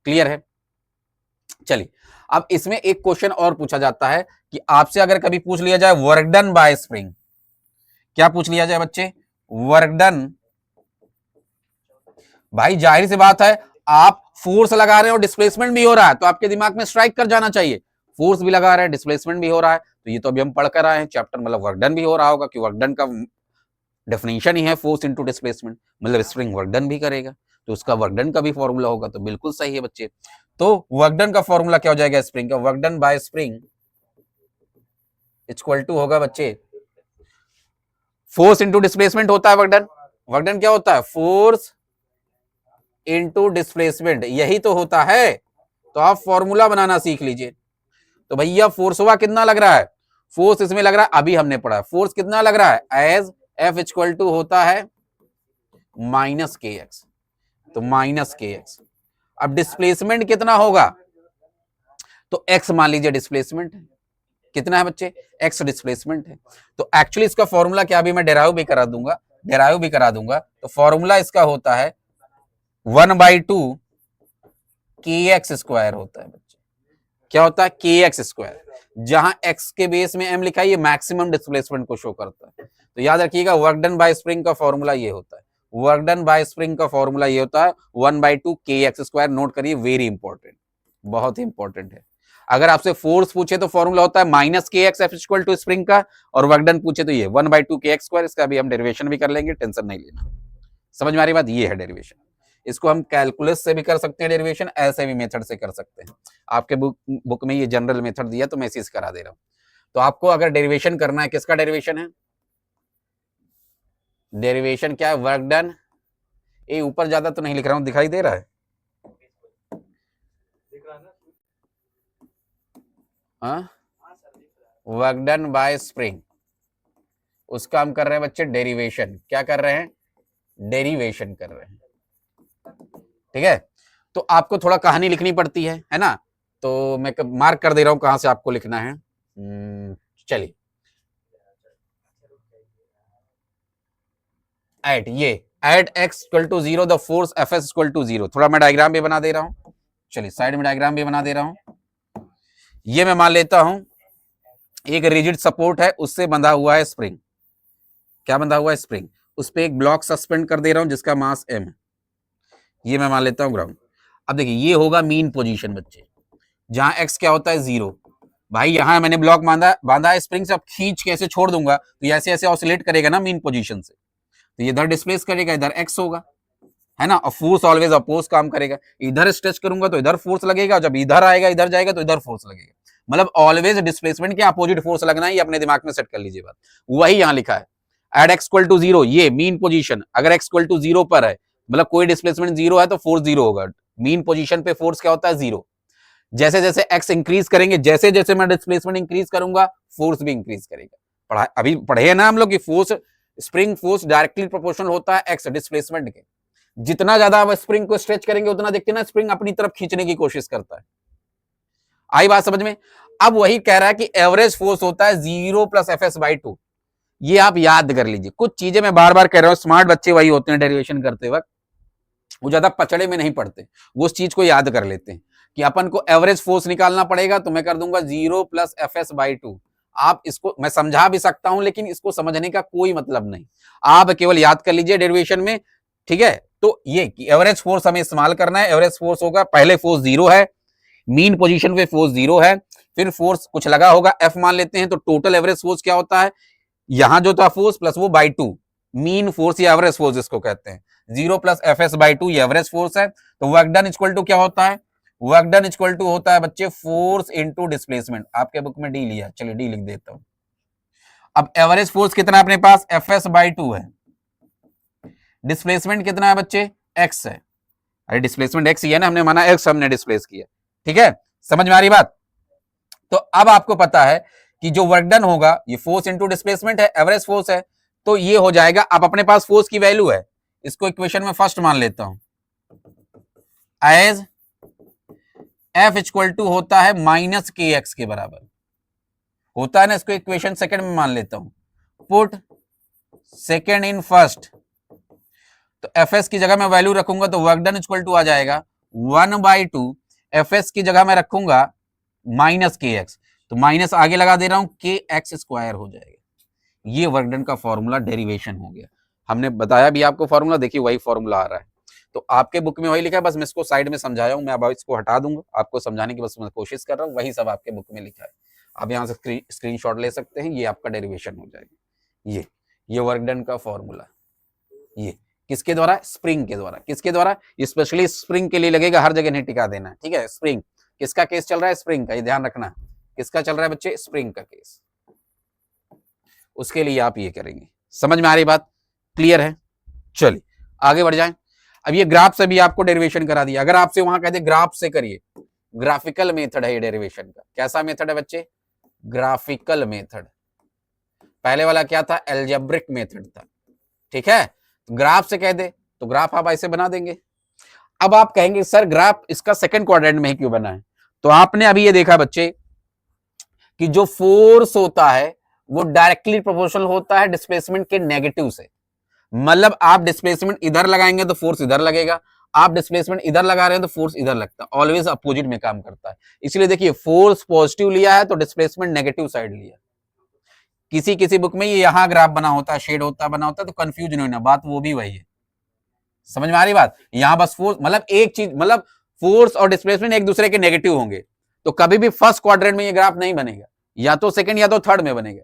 क्लियर है? चलिए अब इसमें एक क्वेश्चन और पूछा जाता है कि आपसे अगर कभी पूछ लिया जाए वर्क डन बाय स्प्रिंग, क्या पूछ लिया जाए बच्चे? Work done. भाई जाहिर सी बात है, आप फोर्स लगा रहे हो, डिस्प्लेसमेंट भी हो रहा है, तो आपके दिमाग में स्ट्राइक कर जाना चाहिए। फोर्स भी लगा रहे हैं, डिस्प्लेसमेंट भी हो रहा है, तो ये तो अभी हम पढ़ कर आए हैं चैप्टर, मतलब वर्क डन भी हो रहा होगा कि वर्क डन का डेफिनेशन ही है फोर्स इनटू डिस्प्लेसमेंट, मतलब स्प्रिंग वर्क डन भी करेगा, तो उसका वर्क डन का भी फॉर्मूला होगा। तो बिल्कुल सही है बच्चे। तो वर्क डन का फॉर्मूला क्या हो जाएगा? स्प्रिंग का work done by spring equal to होगा बच्चे फोर्स इंटू डिस्प्लेसमेंट होता है वर्क डन। वर्क डन क्या होता है? फोर्स इंटू डिस्प्लेसमेंट, यही तो होता है। तो आप फॉर्मूला बनाना सीख लीजिए। तो भैया फोर्सवा कितना लग रहा है? फोर्स इसमें लग रहा है, अभी हमने पढ़ा, फोर्स कितना लग रहा है? एज एफ इक्वल टू होता है माइनस के एक्स, तो माइनस के एक्स। अब डिस्प्लेसमेंट कितना होगा? तो एक्स मान लीजिए डिस्प्लेसमेंट है। कितना है बच्चे? एक्स डिस्प्लेसमेंट है। तो एक्चुअली इसका फॉर्मूला क्या, अभी मैं डेराइव भी करा दूंगा, तो फॉर्मूला इसका होता है 1/2 के एक्स स्क्वायर होता है बच्चे। क्या होता है? के एक्स स्क्वायर, जहां एक्स के बेस में एम लिखा है, ये मैक्सिमम डिस्प्लेसमेंट को शो करता है। तो याद रखिएगा वर्क डन बाय स्प्रिंग का फॉर्मूला ये होता है, वर्क डन बाय स्प्रिंग का फॉर्मूला ये होता है 1/2 के एक्स स्क्वायर। नोट करिए, वेरी इंपॉर्टेंट, बहुत इंपॉर्टेंट है। अगर आपसे फोर्स पूछे तो फॉर्मूला होता है minus K X F equal to spring का, और वर्क डन पूछे तो ये 1/2 के एक्स स्क्वायर। इसका भी हम डेरिवेशन भी कर लेंगे, टेंशन नहीं लेना। समझ में आ रही बात? ये है डेरिवेशन। इसको हम कैलकुलस से भी कर सकते हैं डेरिवेशन, ऐसे भी मेथड से कर सकते हैं। आपके बुक में ये जनरल मेथड दिया तो मैं इसी से करा दे रहा हूं। तो आपको अगर डेरिवेशन करना है, किसका डेरिवेशन है? डेरिवेशन क्या है? Work done. ये ऊपर ज्यादा तो नहीं लिख रहा हूं, दिखाई दे रहा है? वर्क डन बाय स्प्रिंग, उसका हम कर रहे हैं बच्चे डेरिवेशन। क्या कर रहे हैं? डेरिवेशन कर रहे हैं। ठीक है, तो आपको थोड़ा कहानी लिखनी पड़ती है ना? तो मैं मार्क कर दे रहा हूं कहां से आपको लिखना है। चलिए, एट ये at X equal to 0 the force F S equal to 0। थोड़ा मैं डायग्राम भी बना दे रहा हूं। चलिए साइड में डायग्राम भी बना दे रहा हूं। ये मैं मान लेता हूं एक रिजिड सपोर्ट है, उससे बंधा हुआ है स्प्रिंग। क्या बंधा हुआ है? स्प्रिंग। उस पर एक ब्लॉक सस्पेंड कर दे रहा हूं जिसका मास m है। ये मैं मान लेता हूं ग्राउंड। अब देखिए ये होगा मीन पोजीशन बच्चे, जहां x क्या होता है? 0। भाई यहां मैंने ब्लॉक बांधा है स्प्रिंग से, अब खींच के ऐसे छोड़ दूंगा तो ऐसे ऐसे ऑसिलेट करेगा ना मीन पोजीशन से, तो ये इधर डिस्प्लेस करेगा, इधर x होगा, है ना? और फोर्स ऑलवेज अपोज काम करेगा। इधर स्ट्रेच करूंगा तो इधर फोर्स लगेगा, जब इधर आएगा इधर जाएगा तो इधर फोर्स लगेगा। मतलब ऑलवेज डिस्प्लेसमेंट के अपोजिट फोर्स लगना है, ये अपने दिमाग में सेट कर लीजिए बात। वही यहां लिखा है एट एक्स इक्वल टू 0, ये मीन पोजीशन। अगर एक्स इक्वल टू 0 पर है, मतलब कोई डिस्प्लेसमेंट 0 है तो फोर्स 0 होगा। मीन पोजीशन पे फोर्स क्या होता है? 0। जैसे जैसे एक्स इंक्रीज करेंगे, जैसे जैसे मैं डिस्प्लेसमेंट इंक्रीज करूंगा, फोर्स भी इंक्रीज करेगा। अभी पढ़े ना हम लोग कि force, spring force directly proportional होता है एक्स डिस्प्लेसमेंट के। जितना ज्यादा आप स्प्रिंग को स्ट्रेच करेंगे उतना देखते हैं ना स्प्रिंग अपनी तरफ खींचने की कोशिश करता है। आई बात समझ में? अब वही कह रहा है कि एवरेज फोर्स होता है 0 प्लस एफ एस बाई 2। ये आप याद कर लीजिए। कुछ चीजें मैं बार बार कह रहा हूं, स्मार्ट बच्चे वही होते हैं डेरिवेशन करते वक्त, वो ज्यादा पचड़े में नहीं पड़ते, वो उस चीज को याद कर लेते हैं कि अपन को एवरेज फोर्स निकालना पड़ेगा, तो मैं कर दूंगा 0 प्लस एफ एस बाई 2। आप इसको मैं समझा भी सकता हूं, लेकिन इसको समझने का कोई मतलब नहीं, आप केवल याद कर लीजिए डेरिवेशन में, ठीक है। तो ये एवरेज फोर्स हमें इस्तेमाल करना है। एवरेज फोर्स होगा, पहले फोर्स 0 है, मीन पोजीशन पे फोर्स 0 है, फिर फोर्स कुछ लगा होगा F मान लेते हैं, तो टोटल एवरेज फोर्स क्या होता है, यहां जो था फोर्स प्लस वो बाई 2, मीन फोर्स या एवरेज फोर्स इसको कहते हैं। 0 प्लस FS बाई 2 ये एवरेज फोर्स है। तो वर्क डन इक्वल टू क्या होता है, वर्क डन इक्वल टू होता है बच्चे फोर्स इनटू डिस्प्लेसमेंट। आपके बुक में डी लिया, चलिए डी लिख देता हूं। अब एवरेज फोर्स कितना है अपने पास, FS बाई 2 है, डिस्प्लेसमेंट कितना है बच्चे, x है। अरे डिस्प्लेसमेंट x ही है ना, हमने माना x हमने डिस्प्लेस किया, ठीक है, समझ में आ रही बात। तो अब आपको पता है कि जो वर्क डन होगा ये फोर्स इनटू डिस्प्लेसमेंट है, एवरेज फोर्स है, तो ये हो जाएगा। अब अपने पास फोर्स की वैल्यू है, इसको इक्वेशन में फर्स्ट मान लेता हूं, एज F इक्वल टू होता है माइनस के एक्स के बराबर होता है ना, इसको इक्वेशन सेकंड में मान लेता हूं, पुट सेकंड इन फर्स्ट, तो Fs की जगह मैं वैल्यू रखूंगा तो वर्क डन इक्वल टू आ जाएगा 1/2, Fs की जगह मैं रखूंगा माइनस के एक्स, तो माइनस आगे लगा दे रहा हूं, के एक्स स्क्वायर हो जाएगा। ये वर्क डन का फॉर्मूला डेरिवेशन हो गया। हमने बताया भी आपको फॉर्मूला, देखिए वही फॉर्मूला आ रहा है। तो आपके बुक में वही लिखा है, बस मैं इसको साइड में समझाया हूं, मैं अब इसको हटा दूंगा, आपको समझाने की बस मैं कोशिश कर रहा हूं, वही सब आपके बुक में लिखा है। आप यहाँ से स्क्रीनशॉट ले सकते हैं, ये आपका डेरिवेशन हो जाएगा। ये वर्क डन का फॉर्मूला, ये किसके द्वारा, स्प्रिंग के द्वारा। किसके द्वारा, स्पेशली स्प्रिंग के लिए लगेगा, हर जगह नहीं टिका देना, ठीक है। स्प्रिंग किसका केस चल रहा है, स्प्रिंग का, ये ध्यान रखना, किसका चल रहा है बच्चे, स्प्रिंग का केस, उसके लिए आप ये करेंगे। समझ में आ रही बात, क्लियर है। चलिए आगे बढ़ जाएं। अब ये ग्राफ से भी आपको डेरिवेशन करा दिया, अगर आपसे वहां कहते ग्राफ से करिए, ग्राफिकल मेथड है ये डेरिवेशन का। कैसा मेथड है बच्चे, ग्राफिकल मेथड। पहले वाला क्या था, एल्जेब्रिक मेथड था, ठीक है। ग्राफ से कह दे तो ग्राफ आप ऐसे बना देंगे। अब आप कहेंगे सर ग्राफ इसका सेकंड क्वाड्रेंट में ही क्यों बना है, तो आपने अभी ये देखा बच्चे कि जो फोर्स होता है वो डायरेक्टली प्रोपोर्शनल होता है डिस्प्लेसमेंट के नेगेटिव से। मतलब आप डिस्प्लेसमेंट इधर लगाएंगे तो फोर्स इधर लगेगा, आप डिस्प्लेसमेंट इधर लगा रहे हैं तो फोर्स इधर लगता है, ऑलवेज अपोजिट में काम करता है। इसलिए देखिए फोर्स पॉजिटिव लिया है तो डिस्प्लेसमेंट नेगेटिव साइड लिया। किसी किसी बुक में ये यहां ग्राफ बना होता है, शेड होता बना होता है, तो कंफ्यूज नहीं होना, बात वो भी वही है। समझ में आ रही बात, यहां बस फोर्स मतलब एक चीज, मतलब फोर्स और डिस्प्लेसमेंट एक दूसरे के नेगेटिव होंगे, तो कभी भी फर्स्ट क्वाड्रेंट में ये ग्राफ नहीं बनेगा, या तो सेकंड या तो थर्ड में बनेगा।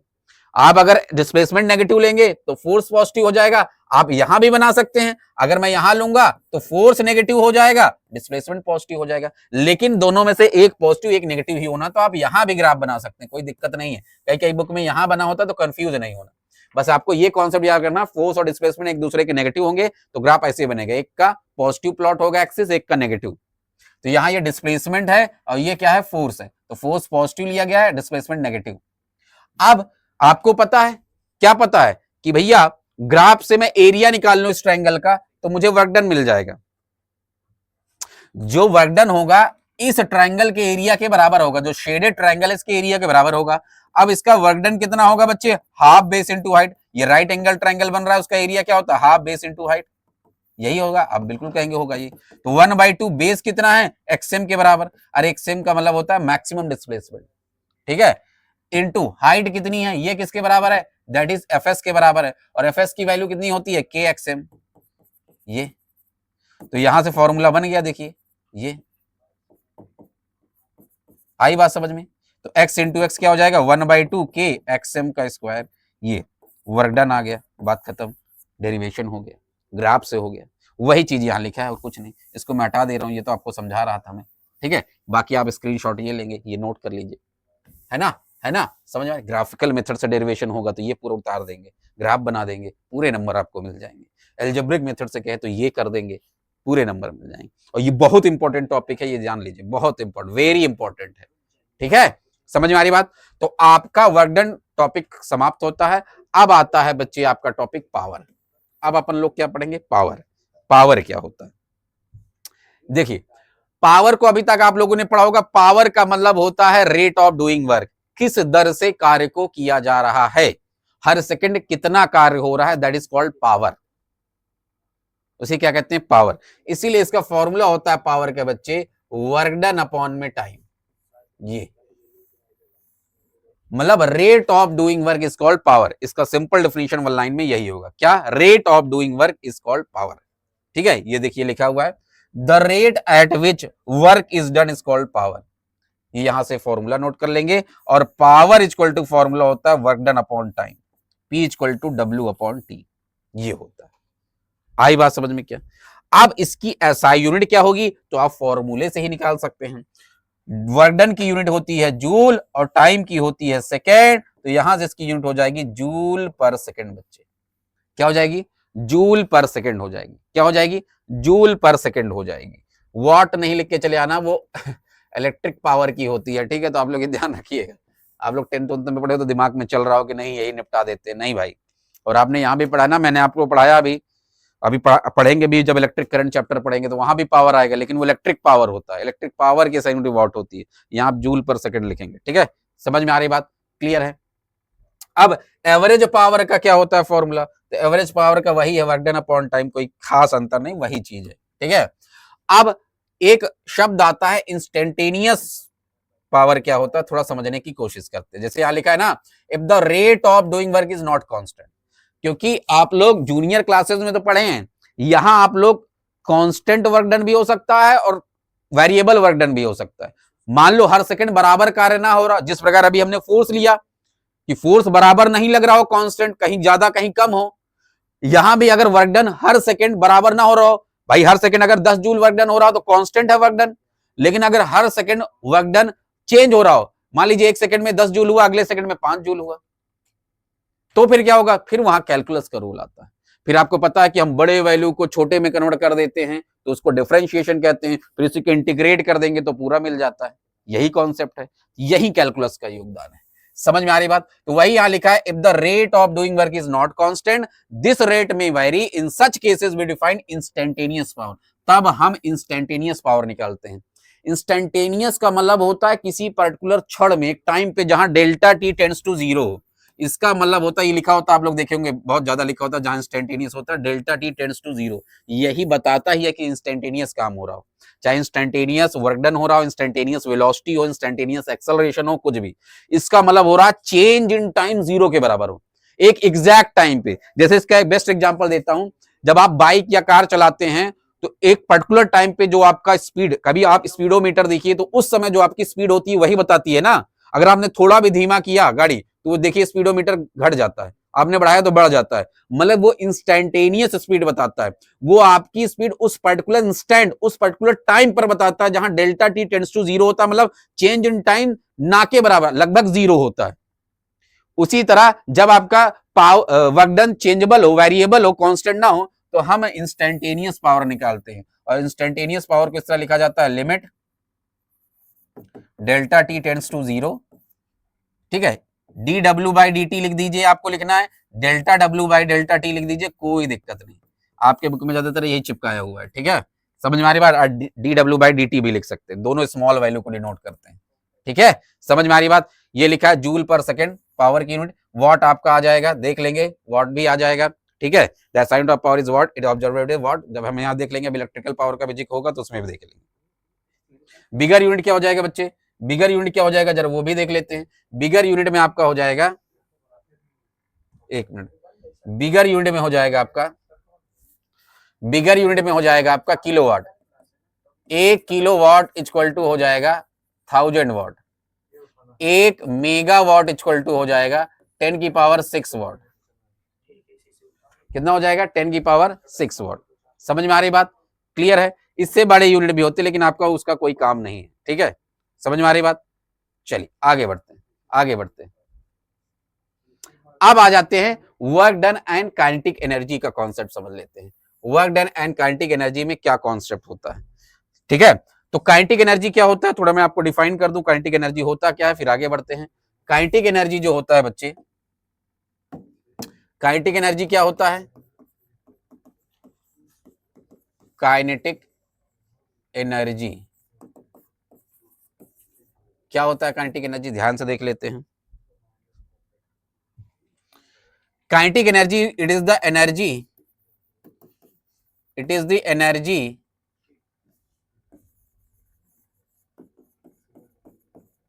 आप अगर डिस्प्लेसमेंट नेगेटिव लेंगे तो फोर्स पॉजिटिव हो जाएगा, आप यहां भी बना सकते हैं। अगर मैं यहां लूंगा तो फोर्स नेगेटिव हो जाएगा, डिस्प्लेसमेंट पॉजिटिव हो जाएगा, लेकिन दोनों में से एक पॉजिटिव एक नेगेटिव ही होना, तो आप यहां भी ग्राफ बना सकते हैं, कोई दिक्कत नहीं है। कई कई बुक में यहां बना होता तो कंफ्यूज नहीं होना। बस आपको ये कॉन्सेप्ट याद करना, फोर्स और डिस्प्लेसमेंट एक दूसरे के नेगेटिव होंगे तो ग्राफ ऐसे बनेगा, एक का पॉजिटिव प्लॉट होगा एक्सिस, एक का नेगेटिव। तो यहां ये डिस्प्लेसमेंट है और ये क्या है, फोर्स है, तो फोर्स पॉजिटिव लिया गया है, डिस्प्लेसमेंट नेगेटिव। अब आपको पता है, क्या पता है कि भैया ग्राफ से मैं एरिया निकाल लूं इस ट्रायंगल का तो मुझे वर्क डन मिल जाएगा। जो वर्क डन होगा इस ट्रायंगल के एरिया के बराबर होगा, जो शेडेड ट्रायंगल इसके एरिया के बराबर होगा। अब इसका वर्क डन कितना होगा बच्चे, हाफ बेस इनटू हाइट। ये राइट एंगल ट्रायंगल बन रहा है, उसका एरिया क्या होता है, हाफ बेस इनटू हाइट, यही होगा। आप बिल्कुल कहेंगे होगा ये। तो 1/2 बेस कितना है, एक्सएम के बराबर। अरे एक्सएम का मतलब होता है मैक्सिमम डिस्प्लेसमेंट, ठीक है, इनटू हाइट कितनी है, ये किसके बराबर है, दैट इज एफएस के बराबर है। और एफएस की वैल्यू कितनी होती है, के एक्सएम। ये तो यहां से फॉर्मूला बन गया, देखिए ये आई बात समझ में। तो x इंटू एक्स क्या हो जाएगा, 1/2 के एक्सएम का स्क्वायर। ये वर्क डन आ गया, बात खत्म, डेरिवेशन हो गया, ग्राफ से हो गया। वही चीज यहां लिखा है और कुछ नहीं। इसको मैं हटा दे रहा हूं, ये तो आपको समझा रहा था मैं, ठीक है। बाकी आप स्क्रीनशॉट ये लेंगे, ये नोट कर लीजिए, है ना, है ना, समझ में। ग्राफिकल मेथड से डेरिवेशन होगा तो ये पूरा उतार देंगे, ग्राफ बना देंगे, पूरे नंबर आपको मिल जाएंगे। एल्जेब्रिक मेथड से कहे तो ये कर देंगे, पूरे नंबर मिल जाएंगे। और ये बहुत इंपॉर्टेंट टॉपिक है, ये जान लीजिए, बहुत इंपॉर्टेंट, वेरी इंपॉर्टेंट है, ठीक है। समझ में आ रही बात। तो आपका वर्क डन टॉपिक समाप्त होता है। अब आता है बच्चे आपका टॉपिक पावर। अब अपन लोग क्या पढ़ेंगे, पावर। पावर क्या होता है, देखिए पावर को अभी तक आप लोगों ने पढ़ा होगा। पावर का मतलब होता है रेट ऑफ डूइंग वर्क, किस दर से कार्य को किया जा रहा है, हर सेकंड कितना कार्य हो रहा है, दैट इज कॉल्ड पावर। उसे क्या कहते हैं, पावर। इसीलिए इसका फॉर्मूला होता है पावर के बच्चे, वर्क डन अपॉन में टाइम। ये मतलब rate of doing work is called power. इसका सिंपल डेफिनेशन वन लाइन में यही होगा, क्या? Rate of doing work is called power. ठीक है, ये देखिए लिखा हुआ है, the rate at which work is done is called power. ये यहां से फॉर्मूला नोट कर लेंगे, और पावर इक्वल टू फॉर्मूला होता है work done upon time, P equal to W upon t, ये होता है। आई बात समझ में क्या? अब इसकी SI यूनिट क्या होगी, तो आप फॉर्मूले से ही निकाल सकते हैं। वर्क डन की यूनिट होती है जूल और टाइम की होती है सेकेंड, तो यहां से इसकी यूनिट हो जाएगी जूल पर सेकेंड। बच्चे क्या हो जाएगी? जूल पर सेकेंड हो जाएगी। क्या हो जाएगी? जूल पर सेकेंड हो जाएगी। वॉट नहीं लिख के चले आना, वो इलेक्ट्रिक पावर की होती है। ठीक है, तो आप लोग ये ध्यान रखिएगा। आप लोग 10th में पढ़े तो दिमाग में चल रहा हो कि नहीं यही निपटा देते, नहीं भाई। और आपने यहाँ भी पढ़ा ना, मैंने आपको पढ़ाया अभी पढ़ेंगे भी, जब इलेक्ट्रिक करंट चैप्टर पढ़ेंगे तो वहां भी पावर आएगा, लेकिन वो इलेक्ट्रिक पावर होता है। इलेक्ट्रिक पावर की यूनिट वॉट होती है, यहाँ आप जूल पर सेकंड लिखेंगे। ठीक है, समझ में आ रही बात? क्लियर है? अब एवरेज पावर का क्या होता है फॉर्मूला, तो एवरेज पावर का वही है वर्क डन अपॉन टाइम, कोई खास अंतर नहीं, वही चीज है। ठीक है, अब एक शब्द आता है इंस्टेंटेनियस पावर, क्या होता है थोड़ा समझने की कोशिश करते हैं। जैसे यहां लिखा है ना, if the rate of doing work is not constant, क्योंकि आप लोग जूनियर क्लासेस में तो पढ़े हैं, यहां आप लोग कांस्टेंट वर्क डन भी हो सकता है और वेरिएबल वर्क डन भी हो सकता है। मान लो हर सेकंड बराबर कार्य ना हो रहा, जिस प्रकार अभी हमने फोर्स लिया कि फोर्स बराबर नहीं लग रहा हो, कांस्टेंट, कहीं ज्यादा कहीं कम हो, यहां भी अगर वर्क डन हर सेकंड बराबर ना हो रहा हो, भाई हर सेकंड अगर 10 जूल वर्क डन हो रहा हो तो कांस्टेंट है वर्क डन। लेकिन अगर हर सेकंड वर्क डन चेंज हो रहा हो, मान लीजिए एक सेकंड में 10 जूल हुआ, अगले सेकंड में 5 जूल हुआ, तो फिर क्या होगा? फिर वहां कैलकुलस का रूल आता है। फिर आपको पता है कि हम बड़े वैल्यू को छोटे में कन्वर्ट कर देते हैं, तो उसको डिफरेंशिएशन कहते हैं। फिर इसी को इंटीग्रेट कर देंगे तो पूरा मिल जाता है। यही कॉन्सेप्ट है, यही कैलकुलस का योगदान है। समझ में आ रही बात? तो वही यहां लिखा है, if the rate of doing work is not constant, this rate में very, in such cases we define instantaneous power. तब हम इंस्टेंटेनियस पावर निकालते हैं। इंस्टेंटेनियस का मतलब होता है किसी पर्टिकुलर क्षण में, एक टाइम पे, जहां delta t tends to zero. इसका मतलब होता है, ये लिखा होता है, आप लोग देखे होंगे बहुत ज्यादा लिखा होता है, जहां इंस्टेंटेनियस होता है delta t tends to zero, यही बताता ही है कि इंस्टेंटेनियस काम हो रहा हो। चाहे इंस्टेंटेनियस वर्क डन हो रहा हो, इंस्टेंटेनियस वेलोसिटी हो, इंस्टेंटेनियस एक्सेलरेशन हो, कुछ भी, इसका मतलब हो रहा है चेंज इन टाइम जीरो के बराबर हो, एक एग्जैक्ट टाइम पे। जैसे इसका एक बेस्ट एग्जांपल देता हूं, जब आप बाइक या कार चलाते हैं तो एक पर्टिकुलर टाइम पे जो आपका स्पीड, कभी आप स्पीडोमीटर देखिए तो उस समय जो आपकी स्पीड होती है वही बताती है ना। अगर आपने थोड़ा भी धीमा किया गाड़ी, तो वो देखिए स्पीडोमीटर घट जाता है, आपने बढ़ाया तो बढ़ जाता है। मतलब वो इंस्टेंटेनियस स्पीड बताता है, वो आपकी स्पीड उस पर्टिकुलर इंस्टेंट, उस पर्टिकुलर टाइम पर बताता है, जहां delta t tends to zero होता है, मतलब चेंज इन टाइम ना के बराबर, लगभग जीरो होता है। उसी तरह जब आपका वर्क डन चेंजेबल हो, वेरिएबल हो, कांस्टेंट ना हो, तो हम इंस्टेंटेनियस पावर निकालते हैं। और इंस्टेंटेनियस पावर को इस तरह लिखा जाता है, limit delta t tends to zero, ठीक है, डी डब्ल्यू बाई डी टी लिख दीजिए, आपको लिखना है डेल्टा डब्ल्यू बाई डेल्टा टी लिख दीजिए, कोई दिक्कत नहीं, आपके बुक में ज्यादातर यही चिपकाया हुआ है। ठीक है, समझ में आ रही बात? डी डब्ल्यू बाई डी टी भी लिख सकते हैं, दोनों स्मॉल वैल्यू को डिनोट करते हैं। ठीक है, समझ में आ रही बात? ये लिखा है जूल पर सेकंड, पावर की यूनिट। वॉट आपका आ जाएगा, देख लेंगे, वॉट भी आ जाएगा। ठीक है, the sign of power is watt, it ऑब्जर्वेटिव वॉट, जब हम यहाँ देख लेंगे इलेक्ट्रिकल पावर का भी होगा तो उसमें भी देख लेंगे। बिगर यूनिट क्या हो जाएगा बच्चे? बिगर यूनिट क्या हो जाएगा, जरा वो भी देख लेते हैं। बिगर यूनिट में आपका हो जाएगा, एक मिनट, बिगर यूनिट में हो जाएगा आपका, बिगर यूनिट में हो जाएगा आपका किलोवाट। 1 किलोवाट इक्वल टू हो जाएगा 1000 वाट। 1 मेगावाट इक्वल टू हो जाएगा 10⁶ वाट। कितना हो जाएगा? 10⁶ वाट। समझ में आ रही बात? क्लियर है? इससे बड़े यूनिट भी होते, लेकिन आपका उसका कोई काम नहीं है। ठीक है, समझ में आ रही बात? चलिए आगे बढ़ते हैं, आगे बढ़ते हैं। अब आ जाते हैं work done and kinetic energy का कॉन्सेप्ट समझ लेते हैं। Work done and kinetic energy में क्या कॉन्सेप्ट होता है? ठीक है, तो काइनेटिक एनर्जी क्या होता है, थोड़ा मैं आपको डिफाइन कर दूं, काइनेटिक एनर्जी होता क्या है, फिर आगे बढ़ते हैं। काइनेटिक एनर्जी जो होता है बच्चे, काइनेटिक एनर्जी क्या होता है? काइनेटिक एनर्जी क्या होता है? काइनेटिक एनर्जी ध्यान से देख लेते हैं। Kinetic energy, it is the energy, it is the energy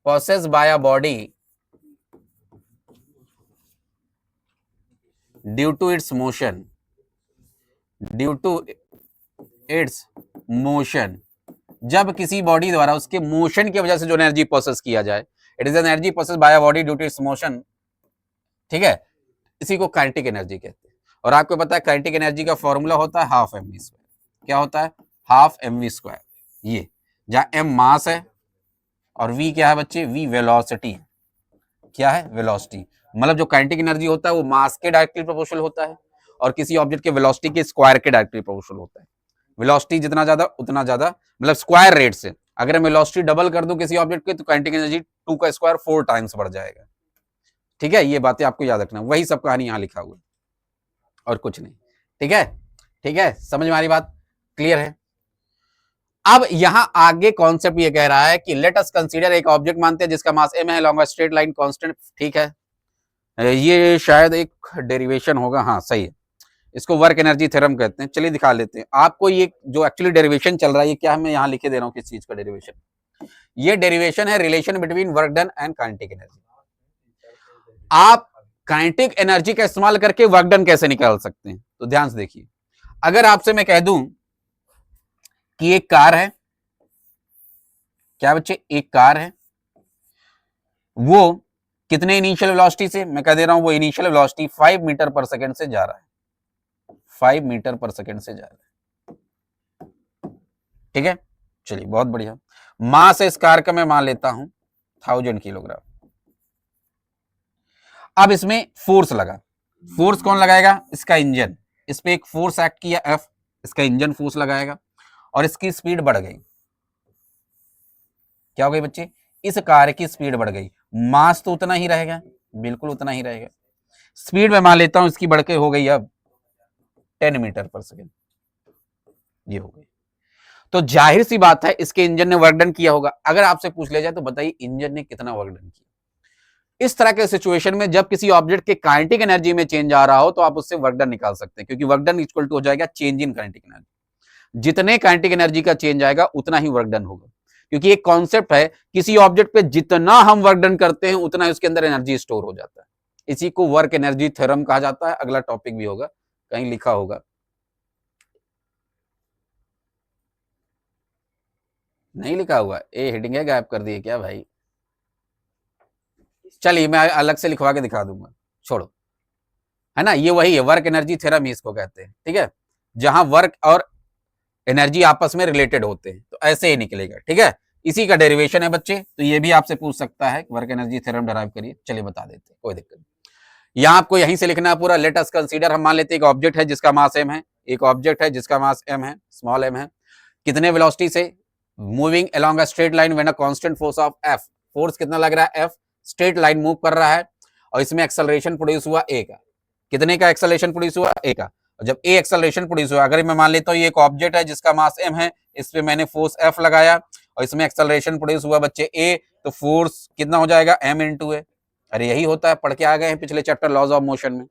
possessed by a body due to its motion, due to its motion, जब किसी बॉडी द्वारा उसके मोशन की वजह से जो एनर्जी प्रोसेस किया जाए, it is energy process by a body due to its motion, ठीक है, इसी को काइनेटिक एनर्जी कहते हैं। और आपको पता है काइनेटिक एनर्जी का फॉर्मूला होता है हाफ एम वी स्क्वायर। क्या होता है? Half m v square. ये जहां एम मास है और वी क्या है बच्चे? वी वेलोसिटी है। क्या है? वेलोसिटी। मतलब जो काइनेटिक एनर्जी होता है वो मास के डायरेक्टली प्रोपोर्शनल होता है और किसी ऑब्जेक्ट के वेलोसिटी के स्क्वायर के डायरेक्टली प्रोपोर्शनल होता है। वेलोसिटी जितना ज्यादा उतना ज्यादा, मतलब स्क्वायर रेट से। अगर मैं वेलोसिटी डबल कर दूं किसी ऑब्जेक्ट के तो काइनेटिक एनर्जी 2 का स्क्वायर 4 टाइम्स बढ़ जाएगा। ठीक है, ये बातें आपको याद रखना, वही सब कहानी यहां लिखा हुआ है और कुछ नहीं। ठीक है, ठीक है, समझ में आ रही बात? क्लियर है? अब यहां आगे कॉन्सेप्ट ये कह रहा है कि लेट अस कंसीडर, एक ऑब्जेक्ट मानते हैं जिसका मास m है, लॉन्ग स्ट्रेट लाइन कांस्टेंट। ठीक है, ये शायद एक डेरिवेशन होगा, हाँ सही है, इसको वर्क एनर्जी थ्योरम कहते हैं। चलिए दिखा लेते हैं आपको। ये जो एक्चुअली डेरिवेशन चल रहा है, ये क्या मैं यहां लिखे दे रहा हूं किस चीज का डेरिवेशन? ये डेरिवेशन है relation between work done and kinetic energy. आप काइनेटिक एनर्जी का इस्तेमाल करके वर्क डन कैसे निकाल सकते हैं? तो ध्यान से देखिए, अगर आपसे मैं कह दूं कि एक कार है, क्या बच्चे? एक कार है, वो कितने इनिशियल वेलोसिटी से, मैं कह दे रहा हूं वो इनिशियल वेलोसिटी 5 मीटर पर सेकंड से जा रहा है, 5 मीटर पर सेकंड से जा रहा है। ठीक है, चलिए बहुत बढ़िया। मास है इस कार का मैं मान लेता हूं 1000 किलोग्राम। अब इसमें फोर्स लगा, फोर्स कौन लगाएगा? इसका इंजन। इस पे एक फोर्स एक्ट किया F, इसका इंजन फोर्स लगाएगा और इसकी स्पीड बढ़ गई। क्या हो गई बच्चे? इस कार की स्पीड बढ़ गई। मास तो उतना ही रहेगा, बिल्कुल उतना ही रहेगा। स्पीड में मान लेता हूं इसकी बढ़ के हो गई अब 10 मीटर पर सेकेंड, ये हो गई। तो जाहिर सी बात है इसके इंजन ने वर्क डन किया होगा। अगर आपसे पूछ लिया जाए तो बताइए इंजन ने कितना वर्क डन किया? इस तरह के सिचुएशन में जब किसी ऑब्जेक्ट के काइनेटिक एनर्जी में चेंज आ रहा हो तो आप उससे वर्क डन निकाल सकते हैं, क्योंकि वर्क डन इक्वल टू हो जाएगा चेंज इन काइनेटिक एनर्जी। जितने काइनेटिक एनर्जी का चेंज आएगा उतना ही वर्क डन होगा, क्योंकि एक कॉन्सेप्ट है किसी ऑब्जेक्ट पे जितना हम वर्क डन करते हैं उतना ही उसके अंदर एनर्जी स्टोर हो जाता है। इसी को वर्क एनर्जी थ्योरम कहा जाता है। अगला टॉपिक भी होगा, कहीं लिखा होगा, नहीं लिखा हुआ? ए हेडिंग है, गायब कर दिए क्या भाई? चलिए मैं अलग से लिखवा के दिखा दूंगा, छोड़ो, है ना। ये वही है, वर्क एनर्जी थ्योरम ही इसको कहते हैं। ठीक है, जहां वर्क और एनर्जी आपस में रिलेटेड होते हैं, तो ऐसे ही निकलेगा। ठीक है, इसी का डेरिवेशन है बच्चे, तो ये भी आपसे पूछ सकता है वर्क एनर्जी थ्योरम डिराइव करिए। चलिए बता देते हैं, कोई दिक्कत नहीं। यहां आपको यहीं से लिखना है पूरा। लेट अस कंसीडर, हम मान लेते हैं एक ऑब्जेक्ट है जिसका मास m है, एक ऑब्जेक्ट है जिसका मास m है, स्मॉल m है, कितने वेलोसिटी से? Moving along a straight line when a constant force of F। Force कितना लग रहा है? F। स्ट्रेट लाइन मूव कर रहा है और इसमें एक्सेलरेशन प्रोड्यूस हुआ A का। कितने का एक्सेलरेशन प्रोड्यूस हुआ? A का। और जब A एक्सेलरेशन प्रोड्यूस हुआ, अगर मैं मान लेता हूँ ये एक ऑब्जेक्ट है जिसका मास m है, इस पे मैंने फोर्स F लगाया और इसमें एक्सेलरेशन प्रोड्यूस हुआ बच्चे A, तो फोर्स कितना हो जाएगा? m into A। अरे यही होता है, पढ़ के आ गए हैं पिछले चैप्टर लॉज ऑफ मोशन में।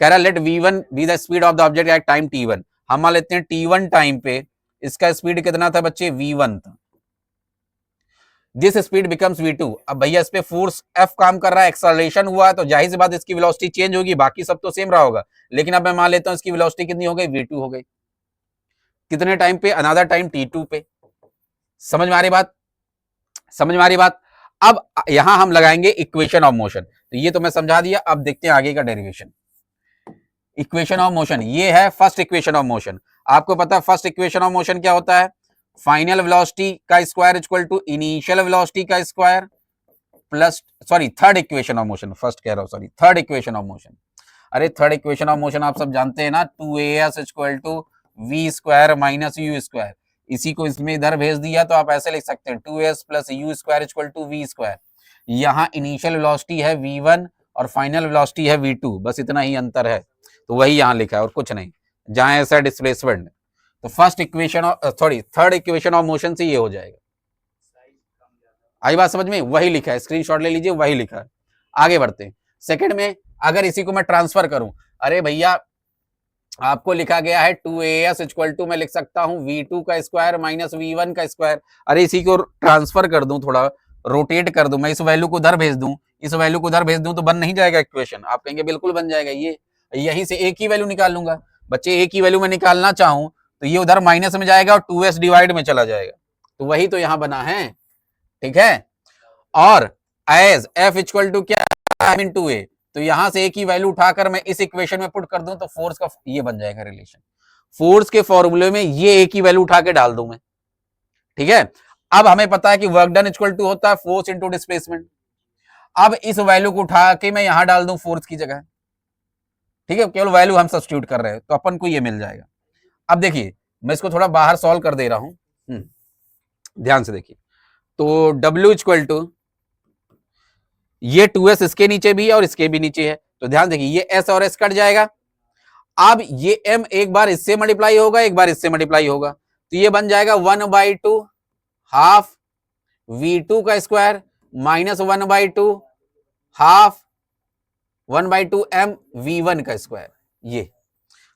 कह रहा है let v1 be the speed of the object at time t1। हम मान लेते हैं t1 टाइम पे इसका स्पीड कितना था बच्चे? v1 था। This speed becomes v2। अब भैया इस पे फोर्स F काम कर रहा है, एक्सेलरेशन हुआ है, तो जाहिर सी बात इसकी वेलोसिटी चेंज होगी, बाकी सब तो सेम रहा होगा। लेकिन अब मैं मान लेता हूं इसकी वेलोसिटी कितनी हो गई? v2 हो गई। कितने टाइम पे? अनदर टाइम t2 पे। समझ में आ रही बात? समझ में आ रही बात? अब यहां हम लगाएंगे इक्वेशन ऑफ मोशन। तो ये तो मैं समझा दिया, अब देखते हैं आगे का डेरिवेशन। इक्वेशन ऑफ मोशन, ये है फर्स्ट इक्वेशन ऑफ मोशन। आपको पता है फर्स्ट इक्वेशन ऑफ मोशन क्या होता है? फाइनल वेलोसिटी का square equal to initial velocity का square plus, sorry third equation of motion, first कह रहा हूं, sorry third equation of motion. अरे थर्ड इक्वेशन ऑफ मोशन आप सब जानते हैं ना, 2as equal to we square minus U square. इसी को इसमें इधर भेज दिया तो आप ऐसे लिख सकते हैं 2s plus u square equal to we square. यहाँ इनिशियल वेलोसिटी है v1 और फाइनल वेलोसिटी है v2, बस इतना ही अंतर है, तो वही यहाँ लिखा है और कुछ नहीं। जहां ऐसा डिस्प्लेसमेंट, तो first equation sorry third equation of motion से ये हो जाएगा। आई बात समझ में? वही लिखा है, स्क्रीनशॉट ले लीजिए, वही लिखा है। आगे बढ़ते हैं। सेकंड में अगर इसी को मैं ट्रांसफर करूं, अरे भैया आपको लिखा गया है 2as इक्वल टू, मैं लिख सकता हूं v2 का स्क्वायर माइनस v1 का स्क्वायर। अरे इसी को ट्रांसफर कर दूं, थोड़ा रोटेट कर दूं, मैं इस वैल्यू को उधर भेज दूं, इस वैल्यू को उधर भेज दूं, तो बन नहीं जाएगा इक्वेशन? आप कहेंगे बिल्कुल बन जाएगा। ये यहीं से ए की वैल्यू निकाल लूंगा। बच्चे ए की वैल्यू में निकालना चाहूं तो ये उधर माइनस में जाएगा और 2s डिवाइड में चला जाएगा, तो वही तो यहां बना है, ठीक है। और एज एफ इक्वल टू क्या इनटू ए, तो यहां से ए की वैल्यू उठाकर मैं इस इक्वेशन में पुट कर दूं तो फोर्स का ये बन जाएगा रिलेशन। फोर्स के फॉर्मूले में ये ए की वैल्यू उठा के डाल दूं मैं, ठीक है। अब हमें पता है कि वर्क डन इक्वल टू होता है फोर्स इंटू डिस्प्लेसमेंट। अब इस वैल्यू को उठा के मैं यहां डाल दूं फोर्स की जगह, ठीक है, केवल वैल्यू हम सब्स्टिट्यूट कर रहे हैं तो अपन को ये मिल जाएगा। अब देखिए मैं इसको थोड़ा बाहर सॉल्व कर दे रहा हूं, ध्यान से देखिए। तो W इक्वल टू ये 2s इसके नीचे भी है और इसके भी नीचे है, तो ध्यान देखिए ये s और s कट जाएगा। अब ये m एक बार इससे मल्टीप्लाई होगा, एक बार इससे मल्टीप्लाई होगा, तो ये बन जाएगा 1/2 हाफ v2 का square minus 1/2 half 1/2 m v1 का स्क्वायर। ये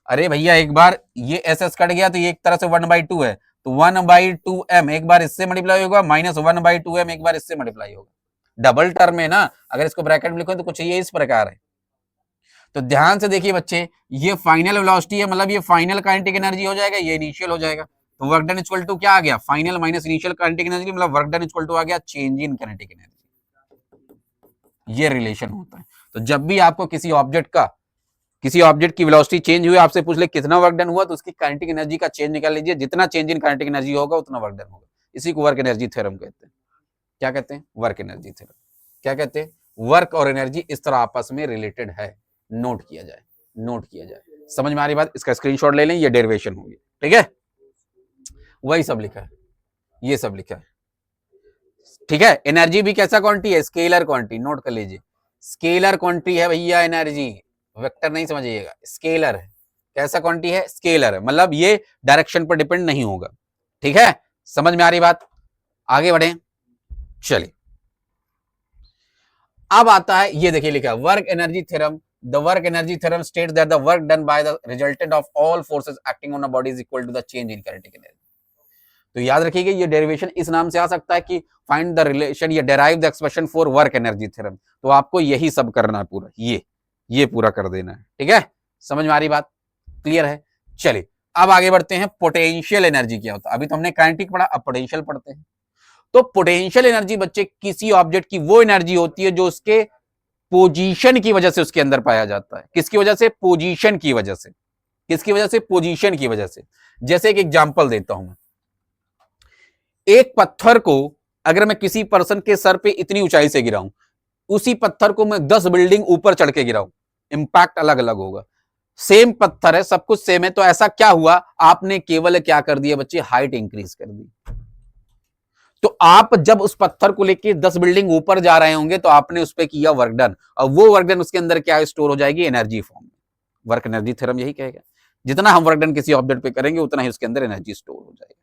अरे भैया एक बार ये एस कट गया तो ये एक तरह से 1/2 है, तो 1/2 m एक बार इससे मल्टीप्लाई होगा माइनस 1/2 m एक बार इससे मल्टीप्लाई होगा। डबल टर्म है ना, अगर इसको ब्रैकेट में लिखो तो कुछ ये इस प्रकार है। तो ध्यान से देखिए बच्चे, ये फाइनल वेलोसिटी है, मतलब ये फाइनल काइनेटिक एनर्जी हो जाएगा, ये इनिशियल हो जाएगा। तो वर्क डन इक्वल टू क्या आ गया, final minus initial kinetic energy, मतलब वर्क डन इक्वल टू आ गया चेंज इन काइनेटिक एनर्जी। ये रिलेशन होता है। तो जब भी आपको किसी ऑब्जेक्ट की वेलोसिटी चेंज हुई, आपसे पूछ ले कितना वर्क डन हुआ, तो उसकी काइनेटिक एनर्जी का चेंज निकाल लीजिए, जितना चेंज इन काइनेटिक एनर्जी होगा उतना वर्क डन होगा। इसी को वर्क एनर्जी थ्योरम कहते हैं। क्या कहते हैं, वर्क एनर्जी थ्योरम। क्या कहते हैं, वर्क और एनर्जी इस तरह आपस में रिलेटेड है, नोट किया जाए, नोट किया जाए। समझ में आ रही बात, इसका स्क्रीनशॉट ले लें, ये डेरिवेशन होगी, ठीक है। वही सब लिखा है, ये सब लिखा है, ठीक है। एनर्जी भी कैसा क्वांटिटी है, स्केलर क्वांटिटी, नोट कर लीजिए। स्केलर क्वांटिटी है भैया एनर्जी, वेक्टर नहीं समझिएगा, स्केलर है। कैसा क्वांटिटी है, स्केलर है, मतलब ये डायरेक्शन पर डिपेंड नहीं होगा, ठीक है। समझ में आ रही बात, आगे बढ़े, चलिए। अब आता है, ये देखिए लिखा work energy theorem. The work energy theorem states that the work done by the resultant of all forces acting on a body is equal to the change in kinetic energy. तो याद रखिएगा ये डेरिवेशन इस नाम से आ सकता है कि फाइंड द रिलेशन या derive the expression for work energy theorem. तो आपको यही सब करना है पूरा, ये पूरा कर देना है, ठीक है। समझ में आ रही बात, क्लियर है। चलिए अब आगे बढ़ते हैं, पोटेंशियल एनर्जी क्या होता है। अभी तो हमने काइनेटिक पढ़ा, अब पोटेंशियल पढ़ते हैं। तो पोटेंशियल एनर्जी बच्चे किसी ऑब्जेक्ट की वो एनर्जी होती है जो उसके पोजीशन की वजह से उसके अंदर पाया जाता है। किसकी वजह से, पोजीशन की वजह से। किसकी वजह से, पोजीशन की वजह से। जैसे एक एग्जांपल देता हूं, एक पत्थर को अगर मैं किसी पर्सन के सर पे इतनी ऊंचाई से गिराऊं, उसी पत्थर को मैं 10 बिल्डिंग ऊपर चढ़ के गिराऊं, इंपैक्ट अलग अलग होगा। सेम पत्थर है, सब कुछ सेम है, तो ऐसा क्या हुआ, आपने केवल क्या कर दिया बच्चे, हाइट इंक्रीज कर दी। तो आप जब उस पत्थर को लेके 10 बिल्डिंग ऊपर जा रहे होंगे तो आपने उस पर किया वर्क डन, और वो वर्क डन उसके अंदर क्या स्टोर हो जाएगी, एनर्जी फॉर्म में। वर्क एनर्जी थ्योरम यही कहेगा, जितना हम वर्क डन किसी ऑब्जेक्ट पे करेंगे उतना ही उसके अंदर एनर्जी स्टोर हो जाएगा।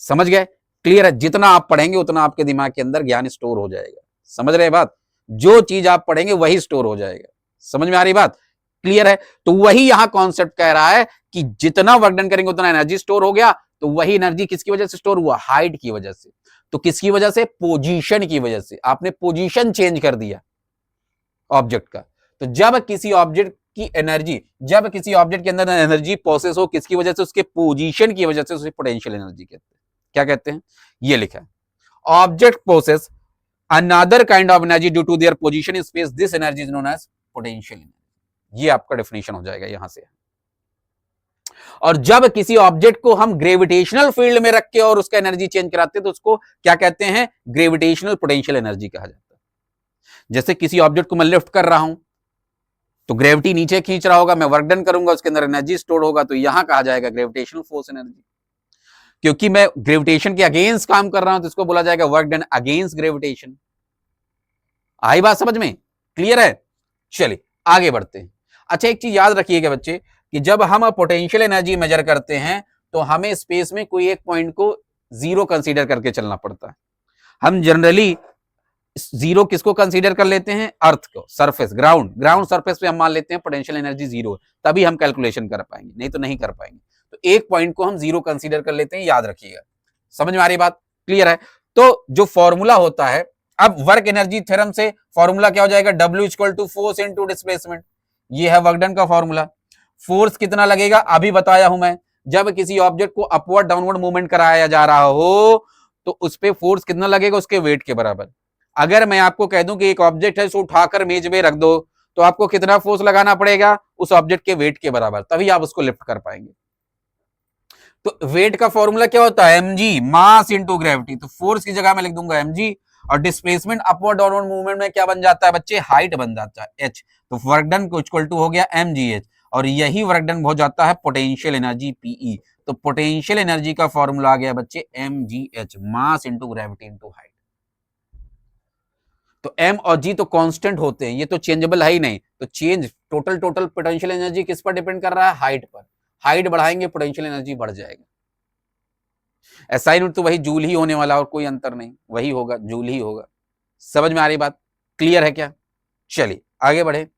समझ गए, क्लियर है। जितना आप पढ़ेंगे उतना आपके दिमाग के अंदर ज्ञान स्टोर हो जाएगा। समझ रहे बात, जो चीज आप पढ़ेंगे वही स्टोर हो जाएगा। समझ में आ रही बात, क्लियर है। तो वही यहां कॉन्सेप्ट कह रहा है कि जितना वर्क डन करेंगे उतना एनर्जी स्टोर हो गया। तो वही एनर्जी किसकी वजह से स्टोर हुआ, हाइट की वजह से। तो किसकी वजह से, पोजीशन की वजह से। आपने पोजीशन चेंज कर दिया ऑब्जेक्ट का। तो जब किसी ऑब्जेक्ट की एनर्जी, जब किसी ऑब्जेक्ट के अंदर एनर्जी प्रोसेस हो, किसकी वजह से, उसके पोजीशन की वजह से, उसे पोटेंशियल एनर्जी कहते हैं। क्या कहते हैं, ये लिखा है, object process another kind of energy due to their position in space, this energy is known as potential energy. ये आपका डेफिनेशन हो जाएगा यहां से। और जब किसी ऑब्जेक्ट को हम ग्रेविटेशनल फील्ड में रख के और उसका एनर्जी चेंज कराते हैं तो उसको क्या कहते हैं, ग्रेविटेशनल पोटेंशियल एनर्जी कहा जाता है। जैसे किसी ऑब्जेक्ट को मैं लिफ्ट कर रहा हूं तो ग्रेविटी नीचे खींच रहा होगा, मैं वर्क डन करूंगा, उसके अंदर एनर्जी स्टोर होगा, तो यहां कहा जाएगा ग्रेविटेशनल फोर्स एनर्जी। क्योंकि मैं ग्रेविटेशन के अगेंस्ट काम कर रहा हूं तो इसको बोला जाएगा वर्क डन अगेंस्ट ग्रेविटेशन। आई बात समझ में, क्लियर है। चलिए आगे बढ़ते हैं। अच्छा एक चीज याद रखिएगा बच्चे कि जब हम पोटेंशियल एनर्जी मेजर करते हैं तो हमें स्पेस में कोई एक पॉइंट को जीरो कंसीडर करके चलना पड़ता है। हम जनरली जीरो किसको कंसीडर कर लेते हैं, अर्थ को, सरफेस, ग्राउंड सरफेस पे हम मान लेते हैं पोटेंशियल एनर्जी जीरो, तभी हम कैलकुलेशन कर पाएंगे, नहीं तो नहीं कर पाएंगे। तो एक पॉइंट को हम जीरो कंसीडर कर लेते हैं, याद रखिएगा। समझ में आ रही बात, क्लियर है। तो जो फॉर्मूला होता है, अब वर्क एनर्जी थ्योरम से फॉर्मूला क्या हो जाएगा, W equal to force into displacement. ये है वर्क डन का फॉर्मूला। फोर्स कितना लगेगा अभी बताया हूं मैं, जब किसी ऑब्जेक्ट को अपवर्ड डाउनवर्ड मूवमेंट कराया जा रहा हो तो उस पर फोर्स कितना लगेगा, उसके वेट के बराबर। अगर मैं आपको कह दूं कि एक ऑब्जेक्ट है, इसको उठाकर मेज में रख दो, तो आपको कितना फोर्स लगाना पड़ेगा, उस ऑब्जेक्ट के वेट के बराबर, तभी आप उसको लिफ्ट कर पाएंगे। तो वेट का फॉर्मूला क्या होता है, mg, मास इंटू ग्रेविटी। तो फोर्स की जगह मैं लिख दूंगा mg, और डिस्प्लेसमेंट अपवर्ड डाउनवर्ड मूवमेंट में क्या बन जाता है बच्चे, हाइट बन जाता है h। तो वर्क डन को इक्वल टू हो गया mgh, और यही वर्क डन हो जाता है पोटेंशियल एनर्जी pe। तो पोटेंशियल एनर्जी का फॉर्मूला आ गया बच्चे mgh, mass into gravity into height. तो m और g तो कांस्टेंट होते हैं, ये तो चेंजेबल है ही नहीं। तो चेंज टोटल पोटेंशियल एनर्जी किस पर डिपेंड कर रहा है, हाइट पर। हाइट बढ़ाएंगे पोटेंशियल एनर्जी बढ़ जाएगा। एसआई यूनिट तो वही जूल ही होने वाला, और कोई अंतर नहीं, वही होगा, जूल ही होगा। समझ में आ रही बात, क्लियर है क्या? चलिए आगे बढ़े।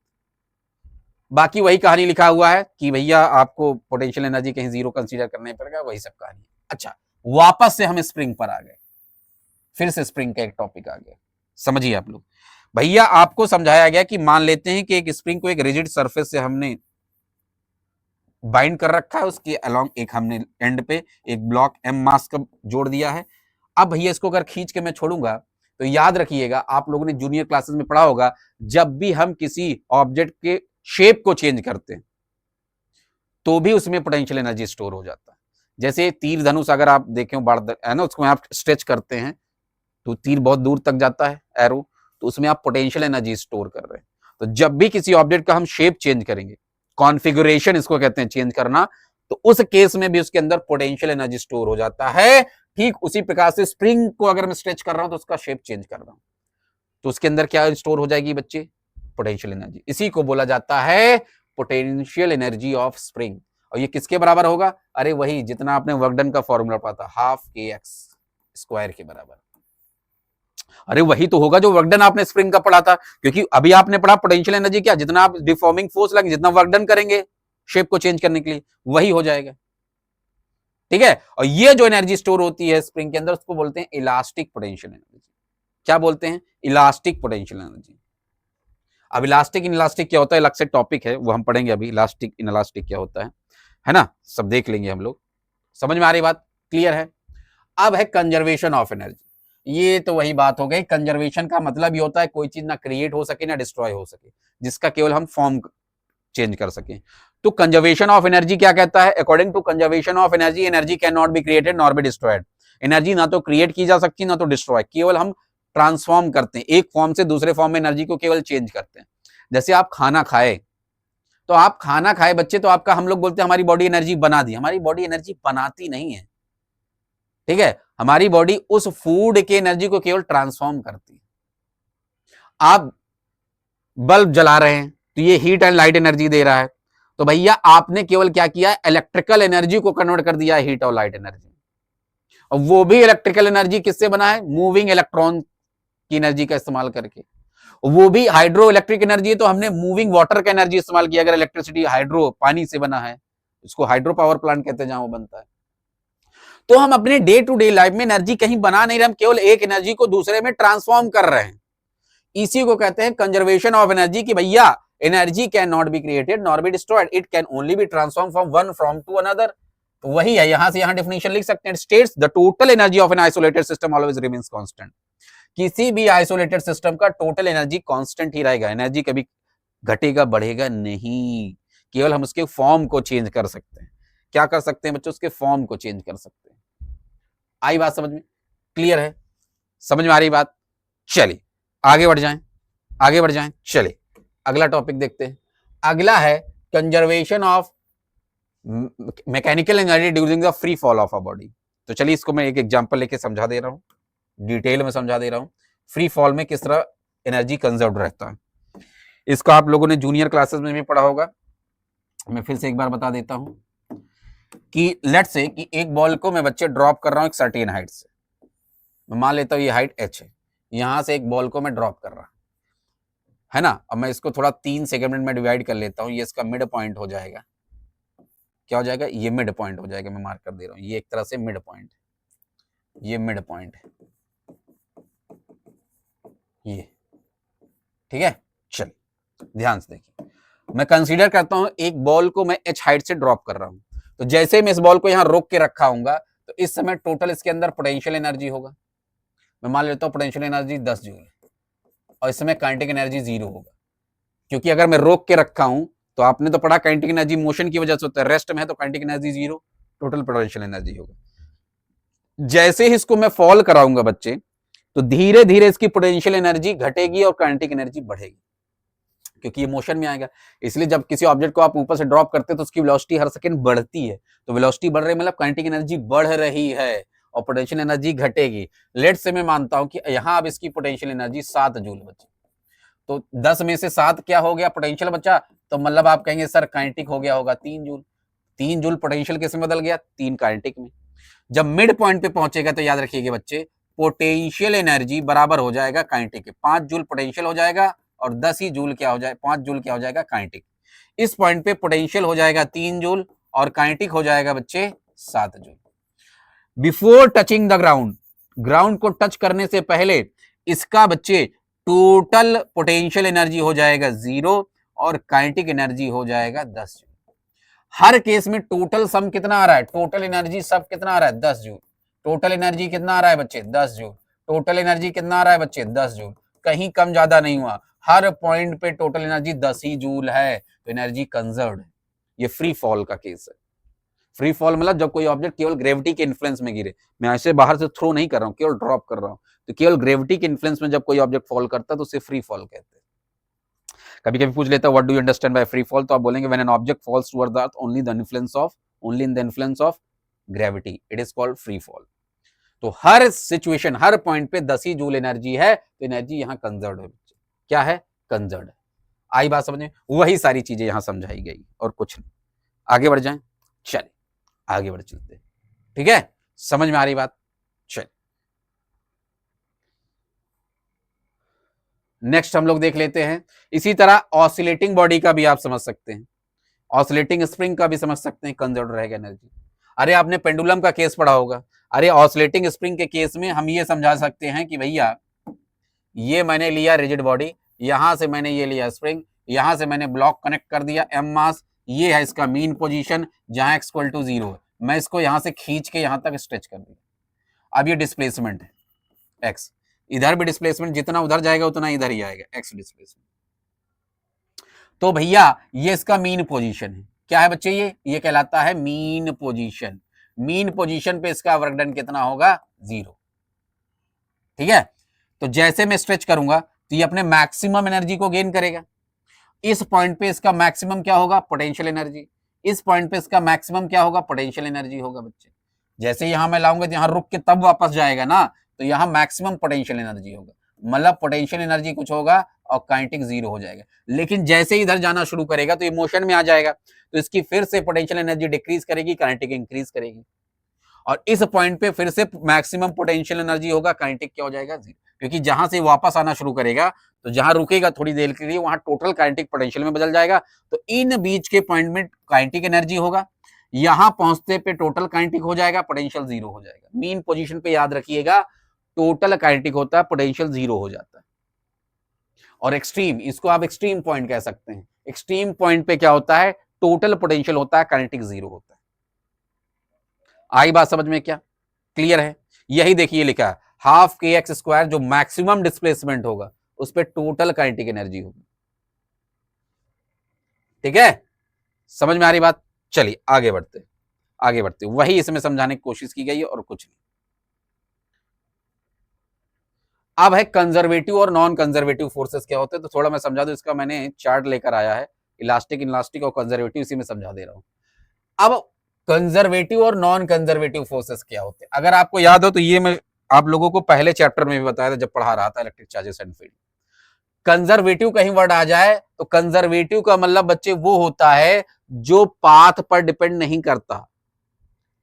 बाकी वही कहानी लिखा हुआ है कि भैया आपको पोटेंशियल एनर्जी कहीं जीरो कंसीडर करने पड़ेगा, वही सब कहानी। अच्छा, वापस से हम स्प्रिंग पर आ गए, फिर से स्प्रिंग का एक टॉपिक आ गया। समझिए आप लोग, भैया आपको समझाया गया कि मान लेते हैं कि एक स्प्रिंग को एक रिजिड सरफेस से हमने बाइंड कर रखा है, उसके अलोंग एक हमने एंड पे एक ब्लॉक एम मास का जोड़ दिया है। अब भैया इसको अगर खींच के मैं छोड़ूंगा, तो याद रखिएगा, आप लोगों ने जूनियर क्लासेस में पढ़ा होगा, जब भी हम किसी ऑब्जेक्ट के शेप को चेंज करते हैं तो भी उसमें पोटेंशियल एनर्जी स्टोर हो जाता है। जैसे तीर धनुष अगर आप देखें है ना, उसको आप स्ट्रेच करते हैं तो तीर बहुत दूर तक जाता है एरो, तो उसमें आप पोटेंशियल एनर्जी स्टोर कर रहे हैं। तो जब भी किसी ऑब्जेक्ट का हम शेप चेंज करेंगे, कॉन्फ़िगरेशन इसको कहते हैं चेंज करना, तो उस केस में भी उसके अंदर पोटेंशियल एनर्जी स्टोर हो जाता है। ठीक उसी प्रकार से स्प्रिंग को अगर मैं स्ट्रेच कर रहा हूं तो उसका शेप चेंज कर रहा हूं, तो उसके अंदर क्या स्टोर हो जाएगी बच्चे, पोटेंशियल एनर्जी। इसी को बोला जाता है पोटेंशियल एनर्जी ऑफ स्प्रिंग। और ये किसके बराबर होगा, अरे वही जितना आपने वर्क डन का फॉर्मूला पढ़ा था, हाफ के एक्स स्क्वायर के बराबर। अरे वही तो होगा जो वर्क डन आपने स्प्रिंग का पढ़ा था, क्योंकि अभी आपने पढ़ा पोटेंशियल एनर्जी क्या, जितना आप डिफॉर्मिंग फोर्स लगेंगे, जितना वर्क डन करेंगे शेप को चेंज करने के लिए, वही हो जाएगा। ठीक है, और ये जो एनर्जी स्टोर होती है स्प्रिंग के अंदर, उसको बोलते हैं इलास्टिक पोटेंशियल एनर्जी। क्या बोलते हैं, इलास्टिक पोटेंशियल एनर्जी। अब इलास्टिक इन इलास्टिक क्या होता है, अलग से टॉपिक है, वो हम पढ़ेंगे अभी, इलास्टिक इन इलास्टिक क्या होता है ना, सब देख लेंगे हम लोग। समझ में आ रही बात, क्लियर है? अब है कंजर्वेशन ऑफ एनर्जी। ये तो वही बात हो गई, कंजर्वेशन का मतलब ये होता है कोई चीज ना क्रिएट हो सके ना डिस्ट्रॉय हो सके, जिसका केवल हम फॉर्म चेंज कर सकें। तो कंजर्वेशन ऑफ एनर्जी क्या कहता है, according to conservation of energy, energy can not be created nor be destroyed. Energy ना तो क्रिएट की जा सकती ना तो डिस्ट्रॉय, केवल हम ट्रांसफॉर्म करते हैं, एक फॉर्म से दूसरे फॉर्म में एनर्जी को केवल चेंज करते हैं। जैसे आप खाना खाए, तो आप खाना खाए बच्चे, तो आपका, हम लोग बोलते हैं हमारी बॉडी एनर्जी बना दी, हमारी बॉडी एनर्जी बनाती नहीं है। ठीक है, हमारी बॉडी उस फूड के एनर्जी को केवल ट्रांसफॉर्म करती है। आप बल्ब जला रहे हैं तो ये हीट एंड लाइट एनर्जी दे रहा है, तो भैया आपने केवल क्या किया है, इलेक्ट्रिकल एनर्जी को कन्वर्ट कर दिया है हीट और लाइट एनर्जी। और वो भी इलेक्ट्रिकल एनर्जी किससे बना है, मूविंग इलेक्ट्रॉन की एनर्जी का इस्तेमाल करके। वो भी हाइड्रो इलेक्ट्रिक एनर्जी है, तो हमने मूविंग वाटर का एनर्जी इस्तेमाल किया। अगर इलेक्ट्रिसिटी हाइड्रो पानी से बना है, उसको हाइड्रो पावर प्लांट कहते हैं जहां वो बनता है। तो हम अपने डे टू डे लाइफ में एनर्जी कहीं बना नहीं रहे, हम केवल एक एनर्जी को दूसरे में ट्रांसफॉर्म कर रहे हैं। इसी को कहते हैं कंजर्वेशन ऑफ एनर्जी, कि भैया energy can not be created nor be destroyed, it can only be transform from one from two another. तो वही है, यहां से यहां डेफिनेशन लिख सकते हैं, states the total energy of an isolated system always remains constant. किसी भी आइसोलेटेड सिस्टम का टोटल एनर्जी कांस्टेंट ही रहेगा, एनर्जी कभी घटेगा बढ़ेगा नहीं, केवल हम उसके फॉर्म को चेंज कर सकते हैं। क्या कर सकते हैं बच्चों, उसके फॉर्म को चेंज कर सकते हैं। आई बात समझ में, क्लियर है, समझ में आ रही बात? चलिए आगे बढ़ जाएं, आगे बढ़ जाएं, चलिए अगला टॉपिक देखते हैं। अगला है conservation of mechanical energy during the free fall of a body. तो चलिए इसको मैं एक एग्जांपल लेके समझा दे रहा हूं, डिटेल में समझा दे रहा हूं, फ्री फॉल में किस तरह एनर्जी कंजर्व रहता है। इसको आप लोगों ने जूनियर क्लासेस में भी पढ़ा होगा, मैं फिर से एक बार बता देता हूं कि लेट से कि एक बॉल को मैं बच्चे ड्रॉप कर रहा हूं एक सर्टेन हाइट से, मैं मान लेता हूं ये हाइट h है, यहां से एक बॉल को मैं ड्रॉप कर रहा है ना। अब मैं इसको थोड़ा 3 सेगमेंट में डिवाइड कर लेता हूं, ये इसका मिड पॉइंट हो जाएगा। क्या हो जाएगा, ये मिड पॉइंट हो जाएगा, मैं मार्क कर दे रहा हूं, ये एक तरह से मिड पॉइंट, ये मिड पॉइंट है ये। ठीक है, चल ध्यान से देखिए, मैं कंसीडर करता हूं एक बॉल को मैं h हाइट से ड्रॉप कर रहा हूं, तो जैसे मैं इस बॉल को यहां रोक के रखा हूंगा तो इस समय टोटल इसके अंदर पोटेंशियल एनर्जी होगा, मैं मान लेता हूं पोटेंशियल एनर्जी 10 जूल है, और इस समय काइनेटिक एनर्जी 0 होगा, क्योंकि अगर मैं रोक के रखा हूं तो आपने तो पढ़ा काइनेटिक एनर्जी मोशन की वजह से होता है, रेस्ट में है तो kinetic energy 0, total potential energy होगा। जैसे ही इसको मैं फॉल कराऊंगा बच्चे, तो धीरे धीरे इसकी पोटेंशियल एनर्जी घटेगी और काइनेटिक एनर्जी बढ़ेगी, क्योंकि ये मोशन में आएगा। इसलिए जब किसी ऑब्जेक्ट को आप ऊपर से ड्रॉप करते हैं तो उसकी वेलोसिटी हर सेकंड बढ़ती है, तो वेलोसिटी बढ़ रही है मतलब काइनेटिक एनर्जी बढ़ रही है और पोटेंशियल एनर्जी घटेगी। लेट से मैं मानता हूं कि यहां अब इसकी पोटेंशियल एनर्जी 7 जूल बची, तो 10 में से 7 क्या हो गया, पोटेंशियल बचा, तो मतलब आप कहेंगे सर काइनेटिक हो गया होगा 3 जूल। 3 जूल पोटेंशियल किस में बदल गया, 3 काइनेटिक में। जब मिड पॉइंट पे पहुंचेगा तो याद रखिएगा बच्चे, पोटेंशियल एनर्जी बराबर हो जाएगा काइनेटिक के, 5 जूल पोटेंशियल हो जाएगा और 10 ही जूल क्या हो जाए, 5 जूल क्या हो जाएगा काइनेटिक। इस पॉइंट पे पोटेंशियल हो जाएगा 3 जूल और काइनेटिक हो जाएगा बच्चे 7 joule. Before touching the ground, ground को टच करने से पहले इसका बच्चे टोटल पोटेंशियल एनर्जी हो जाएगा 0 और काइनेटिक एनर्जी हो जाएगा 10 जूल। हर केस में टोटल सम कितना आ रहा है, टोटल एनर्जी सब कितना आ रहा है, 10 जूल। टोटल एनर्जी कितना आ रहा है बच्चे, 10 जूल। टोटल एनर्जी कितना आ रहा है बच्चे, 10 जूल, कहीं कम ज्यादा नहीं हुआ, हर पॉइंट पे टोटल एनर्जी 10 ही जूल है, तो एनर्जी कंजर्व्ड है। ये फ्री फॉल का केस है। फ्री फॉल मतलब जब कोई ऑब्जेक्ट केवल ग्रेविटी के इन्फ्लुएंस में गिरे, मैं ऐसे बाहर से थ्रो नहीं कर रहा हूं, केवल ड्रॉप कर रहा हूं, तो केवल ग्रेविटी के इन्फ्लुएंस में जब कोई ऑब्जेक्ट फॉल करता है तो उसे फ्री फॉल कहते हैं। कभी कभी पूछ लेता है what do you understand by free fall, तो आप बोलेंगे when an object falls towards the earth only in the influence of gravity, it is called free fall. तो हर सिचुएशन, हर पॉइंट पे 10 ही जूल एनर्जी है, तो एनर्जी यहां कंजर्व्ड है। क्या है, कंजर्व्ड है। आई बात समझ में, वही सारी चीजें यहां समझाई गई और कुछ नहीं। आगे बढ़ जाएं, चलिए आगे बढ़ चलते, ठीक है, समझ में आ रही बात। चलिए नेक्स्ट हम लोग देख लेते हैं। इसी तरह ऑसिलेटिंग बॉडी का भी आप समझ सकते हैं, ऑसिलेटिंग स्प्रिंग का भी समझ सकते हैं, कंजर्व्ड रहेगा एनर्जी। अरे आपने पेंडुलम का केस पढ़ा होगा, अरे ऑसिलेटिंग स्प्रिंग के केस में हम ये समझा सकते हैं कि भैया ये मैंने लिया रिजिड बॉडी, यहां से मैंने ये लिया स्प्रिंग, यहां से मैंने ब्लॉक कनेक्ट कर दिया, एम मास, ये है इसका मीन पोजीशन जहां x = 0 है, मैं इसको यहां से खींच के यहां तक स्ट्रेच कर दिया। अब ये डिस्प्लेसमेंट है x, इधर भी डिस्प्लेसमेंट, जितना उधर जाएगा उतना इधर ही आएगा, x डिस्प्लेसमेंट। तो भैया ये इसका मीन पोजीशन है, क्या है बच्चे, ये कहलाता है मीन पोजीशन। मीन पोजीशन पे इसका वर्क डन कितना होगा, 0, ठीक है। तो जैसे मैं स्ट्रेच करूंगा तो ये अपने मैक्सिमम एनर्जी को गेन करेगा। इस पॉइंट पे इसका मैक्सिमम क्या होगा, पोटेंशियल एनर्जी। इस पॉइंट पे इसका मैक्सिमम क्या होगा, पोटेंशियल एनर्जी होगा बच्चे। जैसे यहां मैं लाऊंगा तो यहां रुक के तब वापस जाएगा ना, तो यहां मैक्सिमम पोटेंशियल एनर्जी होगा, मतलब पोटेंशियल एनर्जी कुछ होगा और काइनेटिक 0 हो जाएगा। लेकिन जैसे इधर जाना शुरू करेगा तो ये मोशन में आ जाएगा, तो इसकी फिर से पोटेंशियल एनर्जी डिक्रीज करेगी, काइनेटिक इंक्रीज करेगी, और इस पॉइंट पे फिर से मैक्सिमम पोटेंशियल एनर्जी होगा, काइनेटिक क्या हो जाएगा, 0, क्योंकि जहां से वापस आना शुरू करेगा तो जहां रुकेगा थोड़ी देर के लिए वहां टोटल काइनेटिक पोटेंशियल में बदल जाएगा, तो इन बीच के पॉइंट में काइनेटिक एनर्जी होगा, यहां पहुंचते पे टोटल काइनेटिक हो जाएगा, पोटेंशियल 0 हो जाएगा। मीन पोजीशन पे याद रखिएगा टोटल काइनेटिक होता है, पोटेंशियल 0 हो जाता है। और एक्सट्रीम, इसको आप एक्सट्रीम पॉइंट कह सकते हैं, एक्सट्रीम पॉइंट पे क्या होता है, टोटल पोटेंशियल होता है, काइनेटिक 0 होता है। आई बात समझ में, क्या क्लियर है। यही देखिए लिखा है ½ kx², जो मैक्सिमम डिस्प्लेसमेंट होगा उस पर टोटल काइनेटिक एनर्जी होगी, ठीक है, समझ में आ रही बात। चलिए आगे बढ़ते, आगे बढ़ते, वही इसमें समझाने की कोशिश की गई है और कुछ नहीं। अब है कंजर्वेटिव और नॉन कंजर्वेटिव फोर्सेस क्या होते हैं, तो थोड़ा मैं समझा दूं, इसका मैंने चार्ट लेकर आया है, इलास्टिक, इलास्टिक और कंजर्वेटिव, इसी में समझा दे रहा हूं। अब कंजर्वेटिव और नॉन कंजर्वेटिव फोर्सेस क्या होते हैं, अगर आपको याद हो तो ये मैं आप लोगों को पहले चैप्टर में भी बताया था जब पढ़ा रहा था electric charges and field. Conservative कहीं वर्ड आ जाए तो कंजर्वेटिव का मतलब बच्चे वो होता है जो पाथ पर डिपेंड नहीं करता,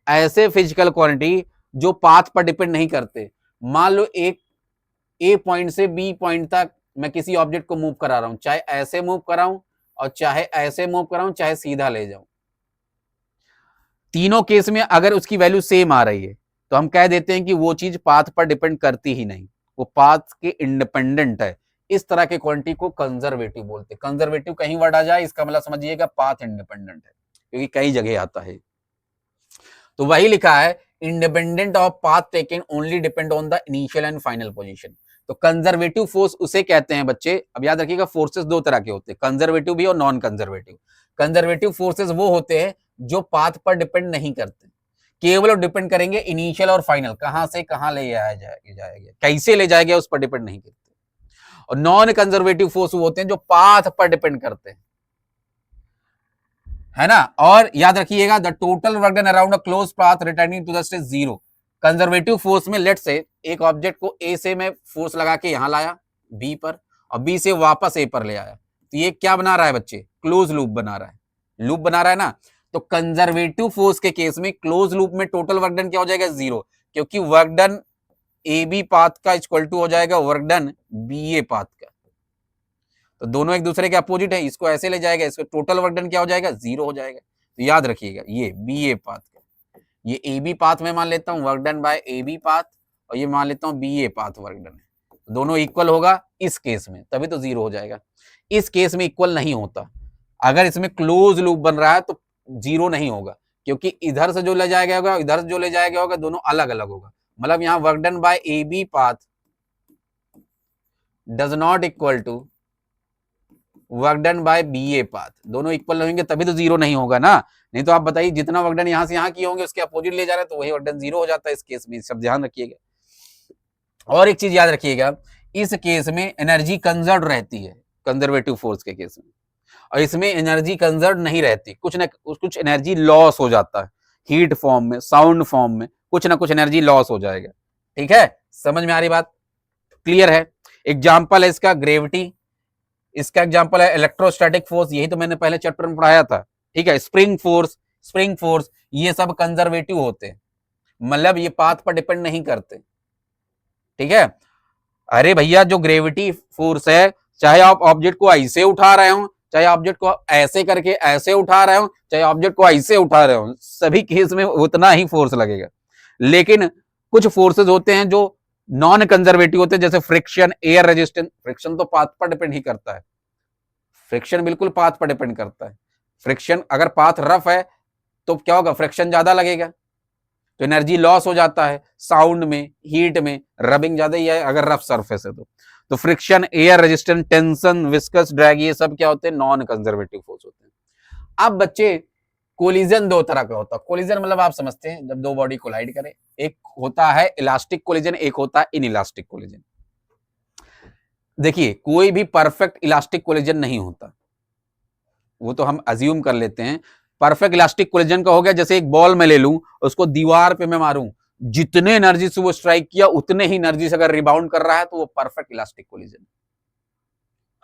ऐसे फिजिकल क्वांटिटी जो पाथ पर डिपेंड नहीं करते। मान लो एक ए पॉइंट से बी पॉइंट तक मैं किसी ऑब्जेक्ट को मूव करा रहा हूं, चाहे ऐसे मूव कराऊं और चाहे ऐसे मूव कराऊं, चाहे सीधा ले जाऊं, तीनों केस में अगर उसकी वैल्यू सेम आ रही है तो हम कह देते हैं कि वो चीज पाथ पर डिपेंड करती ही नहीं, वो पाथ के इंडिपेंडेंट है। इस तरह के क्वांटिटी को कंजर्वेटिव बोलते हैं। कंजर्वेटिव कहीं वर्ड आ जाए इसका मतलब समझिएगा पाथ इंडिपेंडेंट है, क्योंकि कई जगह आता है। तो वही लिखा है independent of path taken only depend on the initial and final position. तो कंजर्वेटिव फोर्स उसे कहते हैं बच्चे, अब याद रखिएगा फोर्सेस दो तरह के होते हैं, कंजर्वेटिव भी और नॉन कंजर्वेटिव। कंजर्वेटिव फोर्सेस वो होते हैं जो पाथ पर डिपेंड नहीं करते, केवल डिपेंड करेंगे इनिशियल और फाइनल, कहां से कहां ले जाएगा, कैसे ले जाएगा उस पर डिपेंड नहीं करते। और नॉन कंजर्वेटिव फोर्स होते हैं जो पाथ पर डिपेंड करते हैं, है ना। और याद रखिएगा the total work done around a close path returning to the state zero. Conservative force में लेट से एक ऑब्जेक्ट को ए से मैं फोर्स लगा के यहां लाया बी पर, और बी से वापस ए पर ले आया, तो ये क्या बना रहा है बच्चे, क्लोज लूप बना रहा है, लूप बना रहा है ना। तो कंजर्वेटिव फोर्स के केस में क्लोज लूप में टोटल वर्क डन क्या हो जाएगा, जीरो, क्योंकि work done A B path का इक्वल टू हो जाएगा work done B A path का। तो दोनों एक दूसरे के अपोजिट है, इसको ऐसे ले जाएगा, इसको टोटल वर्क डन क्या हो जाएगा, जीरो हो जाएगा। तो याद रखिएगा ये बी ए पाथ का, ये ए बी पाथ में मान लेता हूं work done by A B path, और ये मान लेता हूं B A path work done है। दोनों इक्वल होगा इस केस में, तभी तो जीरो हो जाएगा। इस केस में इक्वल नहीं होता, अगर इसमें क्लोज लूप बन रहा है तो जीरो नहीं होगा, क्योंकि इधर से जो ले जाएगा होगा इधर से जो ले जाएगा होगा दोनों अलग अलग होगा। मतलब यहां work done by A B path does not equal to work done by B A path, दोनों इक्वल होंगे तभी तो जीरो नहीं होगा ना। नहीं तो आप बताइए जितना वर्क डन यहां से यहां किए होंगे उसके अपोजिट ले जा रहे हैं तो वही वर्क डन जीरो हो जाता है इस केस में, सब ध्यान रखिएगा। और एक चीज याद रखिएगा, इस केस में एनर्जी कंजर्व रहती है कंजर्वेटिव फोर्स के केस में, और इसमें एनर्जी कंजर्व नहीं रहती, कुछ एनर्जी लॉस हो जाता है, हीट फॉर्म में, साउंड फॉर्म में, कुछ ना कुछ एनर्जी लॉस हो जाएगा। ठीक है, समझ में आ रही बात, क्लियर है। एग्जाम्पल है इसका ग्रेविटी, इसका एग्जांपल है इलेक्ट्रोस्टैटिक फोर्स, यही तो मैंने पहले चैप्टर में पढ़ाया था। ठीक है, स्प्रिंग फोर्स ये सब कंजर्वेटिव होते हैं, मतलब ये पाथ पर डिपेंड नहीं करते। ठीक है, अरे भैया जो ग्रेविटी फोर्स है, चाहे आप ऑब्जेक्ट को ऐसे उठा रहे हो, चाहे ऑब्जेक्ट को ऐसे करके ऐसे उठा रहे हो, चाहे ऑब्जेक्ट को ऐसे उठा रहे हो, सभी केस में उतना ही फोर्स लगेगा। लेकिन कुछ फोर्सेस होते हैं जो नॉन कंजर्वेटिव होते हैं, जैसे फ्रिक्शन, एयर रेजिस्टेंस। फ्रिक्शन तो पाथ पर डिपेंड ही करता है, फ्रिक्शन बिल्कुल पाथ पर डिपेंड करता है। फ्रिक्शन अगर पाथ रफ है तो क्या होगा, फ्रिक्शन ज्यादा लगेगा, तो एनर्जी लॉस हो जाता है, साउंड में, हीट में, रबिंग ज्यादा ही है अगर रफ सरफेस है तो friction, air resistance, tension, viscous drag, ये सब क्या होते हैं, नॉन कंजर्वेटिव फोर्स होते हैं। अब बच्चे कोलिजन दो तरह का होता है, कोलिजन मतलब आप समझते हैं जब दो बॉडी कोलाइड करे, एक होता है इलास्टिक कोलिजन, एक होता है इनइलास्टिक कोलिजन। देखिए कोई भी परफेक्ट इलास्टिक कोलिजन नहीं होता, वो तो हम अज्यूम कर लेते हैं। परफेक्ट इलास्टिक कोलिजन का हो गया जैसे एक बॉल मैं ले लूं, उसको दीवार पे मैं मारूं, जितने एनर्जी से वो स्ट्राइक किया उतने ही एनर्जी से अगर रिबाउंड कर रहा है तो वो परफेक्ट इलास्टिक कोलिजन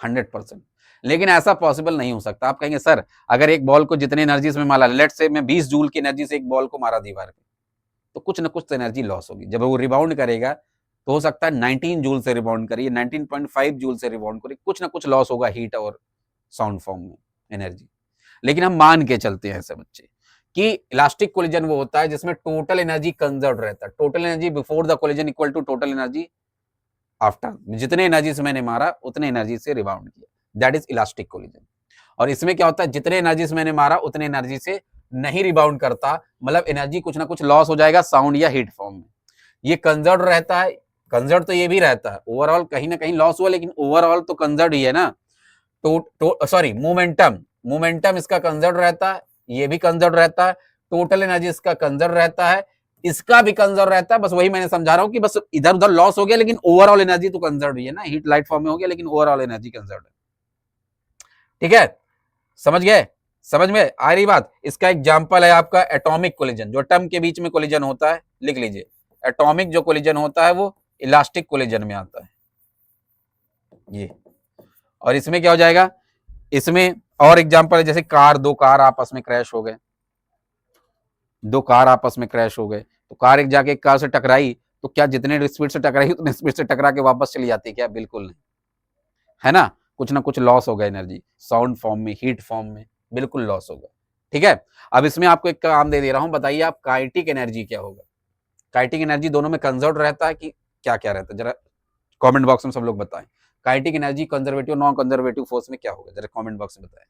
100%। लेकिन ऐसा पॉसिबल नहीं हो सकता। आप कहेंगे सर अगर एक बॉल को जितने एनर्जी से मैं मारा, लेट से मैं 20 जूल की एनर्जी से एक बॉल को मारा दीवार पे, तो कुछ ना कुछ तो एनर्जी लॉस होगी। जब वो रिबाउंड करेगा तो हो सकता है 19 जूल से रिबाउंड करिए, 19.5 जूल से रिबाउंड करिए, कुछ ना कुछ लॉस होगा हीट और साउंड फॉर्म में एनर्जी। लेकिन हम मान के चलते हैं ऐसे बच्चे कि इलास्टिक कोलिजन वो होता है जिसमें टोटल एनर्जी कंजर्व रहता है, total energy before the collision equal to total energy after, जितने एनर्जी से मैंने मारा उतने एनर्जी से रिबाउंड किया, दैट इज इलास्टिक कोलिजन। और इसमें क्या होता है, जितने एनर्जी से मैंने मारा उतने एनर्जी से नहीं रिबाउंड करता, मतलब एनर्जी कुछ ना कुछ लॉस हो जाएगा साउंड या हीट फॉर्म में। ये कंजर्व रहता है, कंजर्व तो ये भी रहता है, ओवरऑल कहीं ना कहीं लॉस हुआ लेकिन ओवरऑल तो कंजर्व ही है ना। सॉरी मोमेंटम इसका कंजर्व रहता है, ये भी कंजर्व रहता है, टोटल एनर्जी इसका कंजर्व रहता है, इसका भी कंजर्व रहता है। बस वही मैंने समझा रहा हूं कि बस इधर उधर लॉस हो गया लेकिन ओवरऑल एनर्जी तो कंजर्व ही है ना, हीट लाइट फॉर्म में हो गया लेकिन ओवरऑल एनर्जी कंजर्व है। ठीक है, समझ गए, समझ में आ रही बात। इसका एग्जांपल है आपका एटॉमिक कोलिजन, जो एटम के बीच में कोलिजन होता है, लिख लीजिए एटॉमिक जो कोलिजन होता है वो इलास्टिक कोलिजन में आता है ये। और इसमें क्या हो जाएगा, इसमें और एग्जांपल है जैसे दो कार आपस में क्रैश हो गए, दो कार आपस में क्रैश हो गए, तो कार एक जाके एक कार से टकराई, तो क्या जितने स्पीड से टकराई उतने स्पीड से टकरा के वापस चली जाती है क्या, बिल्कुल नहीं, है ना, कुछ ना कुछ लॉस होगा एनर्जी, साउंड फॉर्म में, हीट फॉर्म में, बिल्कुल लॉस होगा। ठीक है, अब इसमें आपको एक काम दे रहा हूं, बताइए आप काइनेटिक एनर्जी क्या होगा। काइनेटिक एनर्जी दोनों में कंजर्व रहता है कि क्या क्या रहता है, जरा कमेंट बॉक्स में सब लोग बताएं। Kinetic energy conservative non conservative force में क्या होगा, जरा कमेंट बॉक्स में बताएं।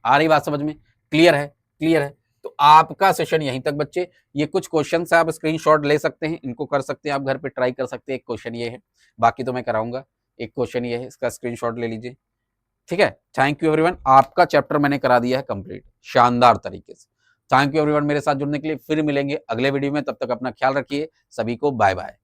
आ रही बात समझ में? क्लियर है? क्लियर है। तो आपका सेशन यहीं तक बच्चे। ये कुछ क्वेश्चन आप स्क्रीनशॉट ले सकते हैं, इनको कर सकते हैं, आप घर पे ट्राई कर सकते हैं। एक क्वेश्चन ये है, बाकी तो मैं कराऊंगा। एक क्वेश्चन ये है, इसका स्क्रीनशॉट ले लीजिए। ठीक है, थैंक यू एवरीवन। आपका चैप्टर मैंने करा दिया है कंप्लीट शानदार तरीके से। थैंक यू एवरीवन मेरे साथ जुड़ने के लिए। फिर मिलेंगे अगले वीडियो में, तब तक अपना ख्याल रखिए। सभी को बाय बाय।